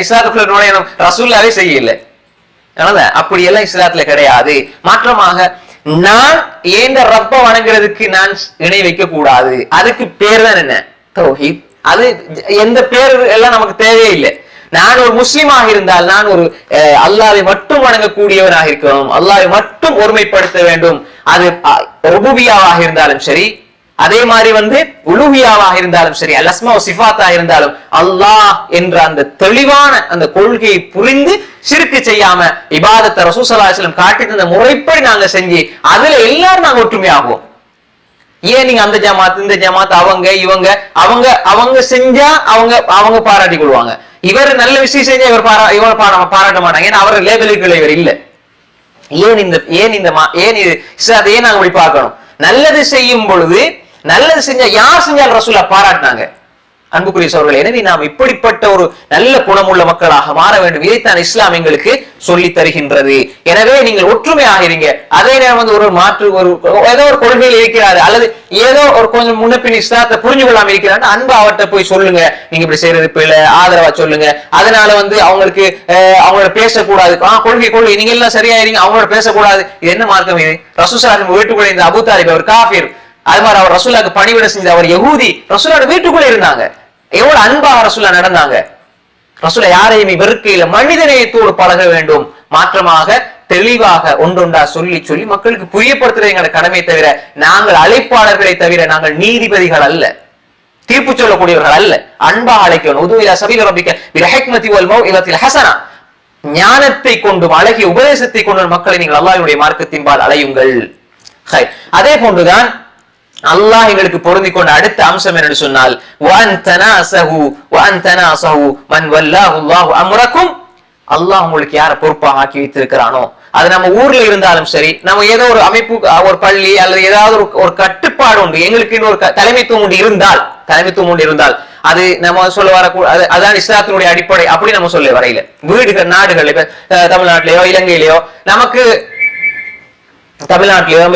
இஸ்லாத்துக்குள்ள நுழையணும், ரசூலுல்லாஹ்வே செய்யல. அப்படி எல்லாம் இஸ்லாத்துல கிடையாது. மாற்றமாக நான் ஏந்த ரப்ப வணங்குறதுக்கு நான் இணை வைக்க கூடாது. அதுக்கு பேர் தான் என்ன, தௌஹீத். அது எந்த பேர் எல்லாம் நமக்கு தேவையில்லை. நான் ஒரு முஸ்லிமாக இருந்தால் நான் ஒரு அல்லாஹ்வை மட்டும் வணங்கக்கூடியவனாக இருக்கணும், அல்லாஹ்வை மட்டும் ஒருமைப்படுத்த வேண்டும். அது ருபூபியாவாக இருந்தாலும் சரி, அதே மாதிரி உலூஹியாவாக இருந்தாலும் சரி, அல் அஸ்மா வ சிஃபாத்தா இருந்தாலும் அல்லாஹ் என்ற அந்த தெளிவான அந்த கொள்கையை புரிந்து ஷிர்க் செய்யாம இபாதத்தை ரசூல் ஸல்லல்லாஹு அலைஹி வஸல்லம் காட்டி தந்த முறைப்படி நாங்க செஞ்சு அதுல எல்லாரும் நாங்க ஒற்றுமையாகுவோம். ஏன் நீங்க அந்த ஜமாத் இந்த ஜமாத் அவங்க இவங்க அவங்க அவங்க செஞ்சா அவங்க பாராட்டி கொள்வாங்க, இவர் நல்ல விஷயம் செஞ்சா இவர் பாராட்ட மாட்டாங்க, ஏன்னா அவர் லேபிளுக்குள்ள இவர் இல்ல. ஏன் நாங்க அப்படி பார்க்கணும். நல்லது செய்யும் பொழுது நல்லது செஞ்சா யார் செஞ்சால் ரசூலுல்லாஹ் பாராட்டினாங்க. அன்புக்குரிய சகோதரர்களே, எனவே நாம் இப்படிப்பட்ட ஒரு நல்ல குணமுள்ள மக்களாக மாற வேண்டும். இதைத்தான் இஸ்லாம் எங்களுக்கு சொல்லி தருகின்றது. எனவே நீங்கள் ஒற்றுமையாக இருங்க. அதே நேரம் ஒரு மாற்று ஏதோ ஒரு கொள்கையில் இருக்கிறாரு அல்லது ஏதோ ஒரு கொஞ்சம் முன்னப்பின் இஸ்லாத்தை புரிஞ்சு கொள்ளாம இருக்கிறாரு, அன்பு அவர்கிட்ட போய் சொல்லுங்க, நீங்க இப்படி செய்யறது பிள்ளை, ஆதரவா சொல்லுங்க. அதனால அவங்களுக்கு அவங்களோட பேசக்கூடாது, கொள்கை நீங்க எல்லாம் சரியா இருங்க, அவங்களோட பேசக்கூடாது. இது என்ன மார்க்கம் இது? ரசூலுல்லாஹ் ஸல்லல்லாஹு வீட்டுக்குள்ள இந்த அபூ தாலிப் அவர் காஃபிர், அது மாதிரி அவர் ரசூலுல்லாஹ்க்கு பணிவிடை செஞ்ச அவர் யஹூதி, ரசூலுல்லாஹ் வீட்டுக்குள்ள இருந்தாங்க. எவ்வளவு அன்பாக ரசூலுல்லாஹ் நடந்தாங்க. ரசூலுல்லாஹ் யாரையுமே வெறுக்கையில மனிதநேயத்தோடு பழக வேண்டும். மாற்றமாக தெளிவாக ஒன்றொன்றா சொல்லி சொல்லி மக்களுக்கு புரியப்படுத்துறது எங்களோட கடமை தவிர நாங்கள் அழைப்பாளர்களை தவிர நாங்கள் நீதிபதிகள் அல்ல, தீர்ப்பு சொல்லக்கூடியவர்கள் அல்ல. அன்பாக அழைக்கணும். உதுஇலா சபீலி ரப்பிக பில் ஹிக்மதி வல் மௌஇலத்தில் ஹஸனா, ஞானத்தை கொண்டும் அழகிய உபதேசத்தை கொண்டு மக்களை நீங்கள் அல்லாஹ்வுடைய மார்க்கத்தின்பால் அழையுங்கள். அதே போன்றுதான் அல்லாஹ் எங்களுக்கு பொருந்தி கொண்ட அடுத்த அம்சம் என்று சொன்னால் அல்லாஹ் உங்களுக்கு யார பொறுப்பாக ஆக்கி வைத்திருக்கிறானோ, அது நம்ம ஊர்ல இருந்தாலும் சரி, நம்ம ஏதோ ஒரு அமைப்பு ஒரு பள்ளி அல்லது ஏதாவது ஒரு கட்டுப்பாடு உண்டு, எங்களுக்கு ஒரு தலைமைத்துவம் உண்டு இருந்தால் அது நம்ம சொல்ல வரக்கூடாது. அதான் இஸ்லாத்தினுடைய அடிப்படை. அப்படி நம்ம சொல்ல வரையில வீடுகள் நாடுகள் இப்ப தமிழ்நாட்டிலேயோ இலங்கையிலேயோ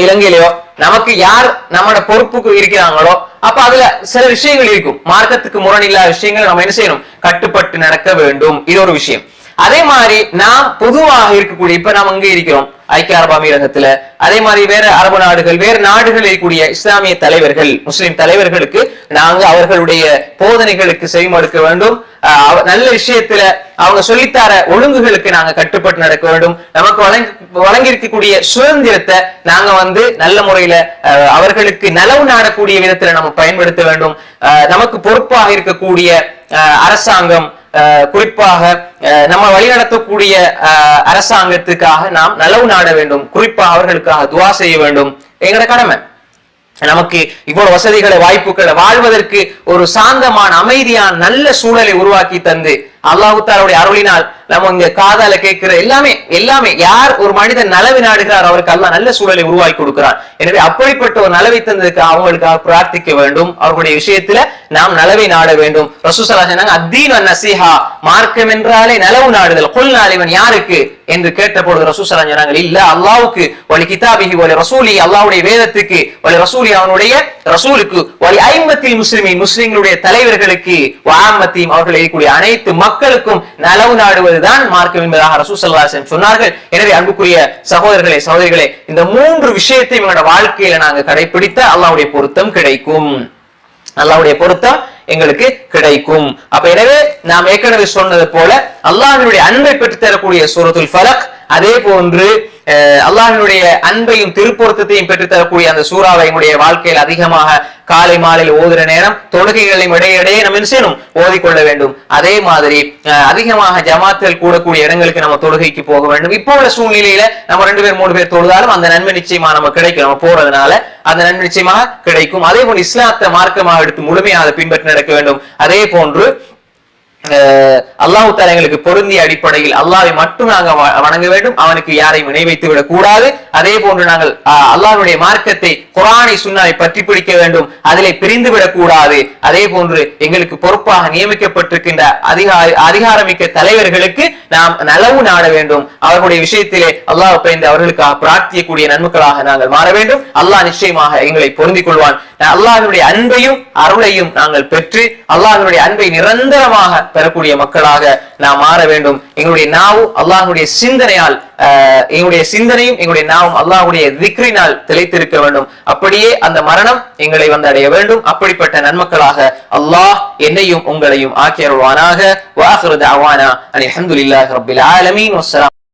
இலங்கையிலேயோ நமக்கு யார் நம்மளோட பொறுப்புக்கு இருக்கிறாங்களோ அப்ப அதுல சில விஷயங்கள் இருக்கும், மார்க்கத்துக்கு முரணில்லாத விஷயங்களை நம்ம என்ன செய்யணும், கட்டுப்பட்டு நடக்க வேண்டும். இது ஒரு விஷயம். அதே மாதிரி நாம் பொதுவாக இருக்கக்கூடிய இப்ப நாம் அங்கே இருக்கிறோம் ஐக்கிய அரபு அமீரகத்துல, அதே மாதிரி வேற அரபு நாடுகள் வேறு நாடுகளில் இருக்கக்கூடிய இஸ்லாமிய தலைவர்கள் முஸ்லிம் தலைவர்களுக்கு நாங்க அவர்களுடைய போதனைகளுக்கு செவிமடுக்க வேண்டும். நல்ல விஷயத்துல அவங்க சொல்லித்தார ஒழுங்குகளுக்கு நாங்க கட்டுப்பட்டு நடக்க வேண்டும். நமக்கு வழங்கி இருக்கக்கூடிய சுதந்திரத்தை நாங்க நல்ல முறையில அவர்களுக்கு நலவு நாடக்கூடிய விதத்துல நம்ம பயன்படுத்த வேண்டும். நமக்கு பொறுப்பாக இருக்கக்கூடிய அரசாங்கம், குறிப்பாக நம்ம வழிநடத்தக்கூடிய அரசாங்கத்துக்காக நாம் நலவு நாட வேண்டும். குறிப்பாக அவர்களுக்காக துஆ செய்ய வேண்டும். எங்களோட கடமை. நமக்கு இவ்வளவு வசதிகளை வாய்ப்புகளை வாழ்வதற்கு ஒரு சாந்தமான அமைதியான நல்ல சூழலை உருவாக்கி தந்து அல்லாஹ் தஆலாவுடைய அருளினால் நம்ம இங்க காதால கேட்கிற எல்லாமே யார் ஒரு மனிதன் நலவை நாடுகிறார் அவருக்கு அல்லாஹ் நல்ல சூழலை உருவாக்கி கொடுக்கிறார். எனவே அப்படிப்பட்ட ஒரு நலவை தந்ததுக்கு அவங்களுக்காக பிரார்த்திக்க வேண்டும். அவர்களுடைய விஷயத்துல நாம் நலவை நாட வேண்டும். ரசூலுல்லாஹி ஸல்லல்லாஹு அலைஹி வஸல்லம் அத்தீன் வன் நஸீஹா, மார்க்கம் என்றாலே நலவு நாடுதல். குல்னா லிமன், யாருக்கு? என்று கேட்ட பொழுது ரசூல் ஸல்லல்லாஹு அலைஹி வஸல்லம் இல்ல, அல்லாஹ்வுக்கு வலி கிதாபிஹி வலி ரசூலி, அல்லாஹ்வுடைய வேதத்துக்கு, வலி ரசூலி அவனுடைய ரசூலுக்கு, வலி ஐம்மத்தில் முஸ்லிமீன் முஸ்லிம்களுடைய தலைவர்களுக்கு, வஆம்மத்தீம் அவர்கள் இருக்கக்கூடிய அனைத்து மக்களுக்கும் நலவு நாடுவதுதான் மார்க்கம் என்பதாக ரசூல் ஸல்லல்லாஹு அலைஹி வஸல்லம் சொன்னார்கள். எனவே அன்புக்குரிய சகோதரர்களே சகோதரிகளே, இந்த மூன்று விஷயத்தையும் எங்களோட வாழ்க்கையில நாங்க கடைபிடித்த அல்லாஹ்வுடைய பொருத்தம் கிடைக்கும், அல்லாஹ்வுடைய பொருத்தம் எங்களுக்கு கிடைக்கும். அப்ப எனவே நாம் ஏற்கனவே சொன்னது போல அல்லாஹ்வினுடைய அன்பை பெற்றுத் தரக்கூடிய சூரத்துல் ஃபலக், அதே போன்று அல்லாஹ்வினுடைய அன்பையும் திருப்பொருத்தத்தையும் பெற்றுத் தரக்கூடிய அந்த சூறாவை எங்களுடைய வாழ்க்கையில் அதிகமாக காலை மாலையில் ஓதுற நேரம் தொழுகைகளையும் இடையிடையே நம்ம என்ன செய்யணும், ஓதிக்கொள்ள வேண்டும். அதே மாதிரி அதிகமாக ஜமாத்துகள் கூடக்கூடிய இடங்களுக்கு நம்ம தொழுகைக்கு போக வேண்டும். இப்போ உள்ள சூழ்நிலையில நம்ம 2 பேர் 3 பேர் தொழுதாலும் அந்த நன்மை நிச்சயமா நம்ம கிடைக்கும், நம்ம போறதுனால அந்த நன்மை நிச்சயமாக கிடைக்கும். அதே போன்று இஸ்லாத்தை மார்க்கமாக எடுத்து முழுமையாக அதை பின்பற்றி நடக்க வேண்டும். அதே போன்று அல்லாஹ் தஆலா எங்களுக்கு பொருந்திய அடிப்படையில் அல்லாஹ்வை மட்டும் நாங்கள் வணங்க வேண்டும், அவனுக்கு யாரையும் இணை வைத்து விடக் கூடாது. அதே போன்று நாங்கள் அல்லாஹ்வுடைய மார்க்கத்தை குர்ஆனை சுன்னாவை பற்றி பிடிக்க வேண்டும், அதிலே பிரிந்து விடக் கூடாது. அதே போன்று எங்களுக்கு பொறுப்பாக நியமிக்கப்பட்டிருக்கின்ற அதிகாரமிக்க தலைவர்களுக்கு நாம் நலவு நாட வேண்டும், அவர்களுடைய விஷயத்திலே அல்லாஹ் பயந்து அவர்களுக்காக பிரார்த்திக்கக்கூடிய நன்மக்களாக நாங்கள் மாற வேண்டும். அல்லாஹ் நிச்சயமாக எங்களை பொருந்திக் கொள்வான். அல்லாஹ்வுடைய அன்பையும் அருளையும் நாங்கள் பெற்று அல்லாஹ்வுடைய அன்பை நிரந்தரமாக பெறக்கூடிய மக்களாக நாம் மாற வேண்டும். எங்களுடைய நாவு அல்லாஹ்வுடைய சிந்தனையால், எங்களுடைய சிந்தனையும் எங்களுடைய நாவும் அல்லாஹ்வுடைய திக்ரினால் திளைத்திருக்க வேண்டும். அப்படியே அந்த மரணம் எங்களை வந்து அடைய வேண்டும். அப்படிப்பட்ட நன்மக்களாக அல்லாஹ் என்னையும் உங்களையும் ஆக்கி அருள்வானாக. வ ஆகிரு தஅவானா அல்ஹம்துலில்லாஹி ரப்பில் ஆலமீன். வஸ்ஸலாம்.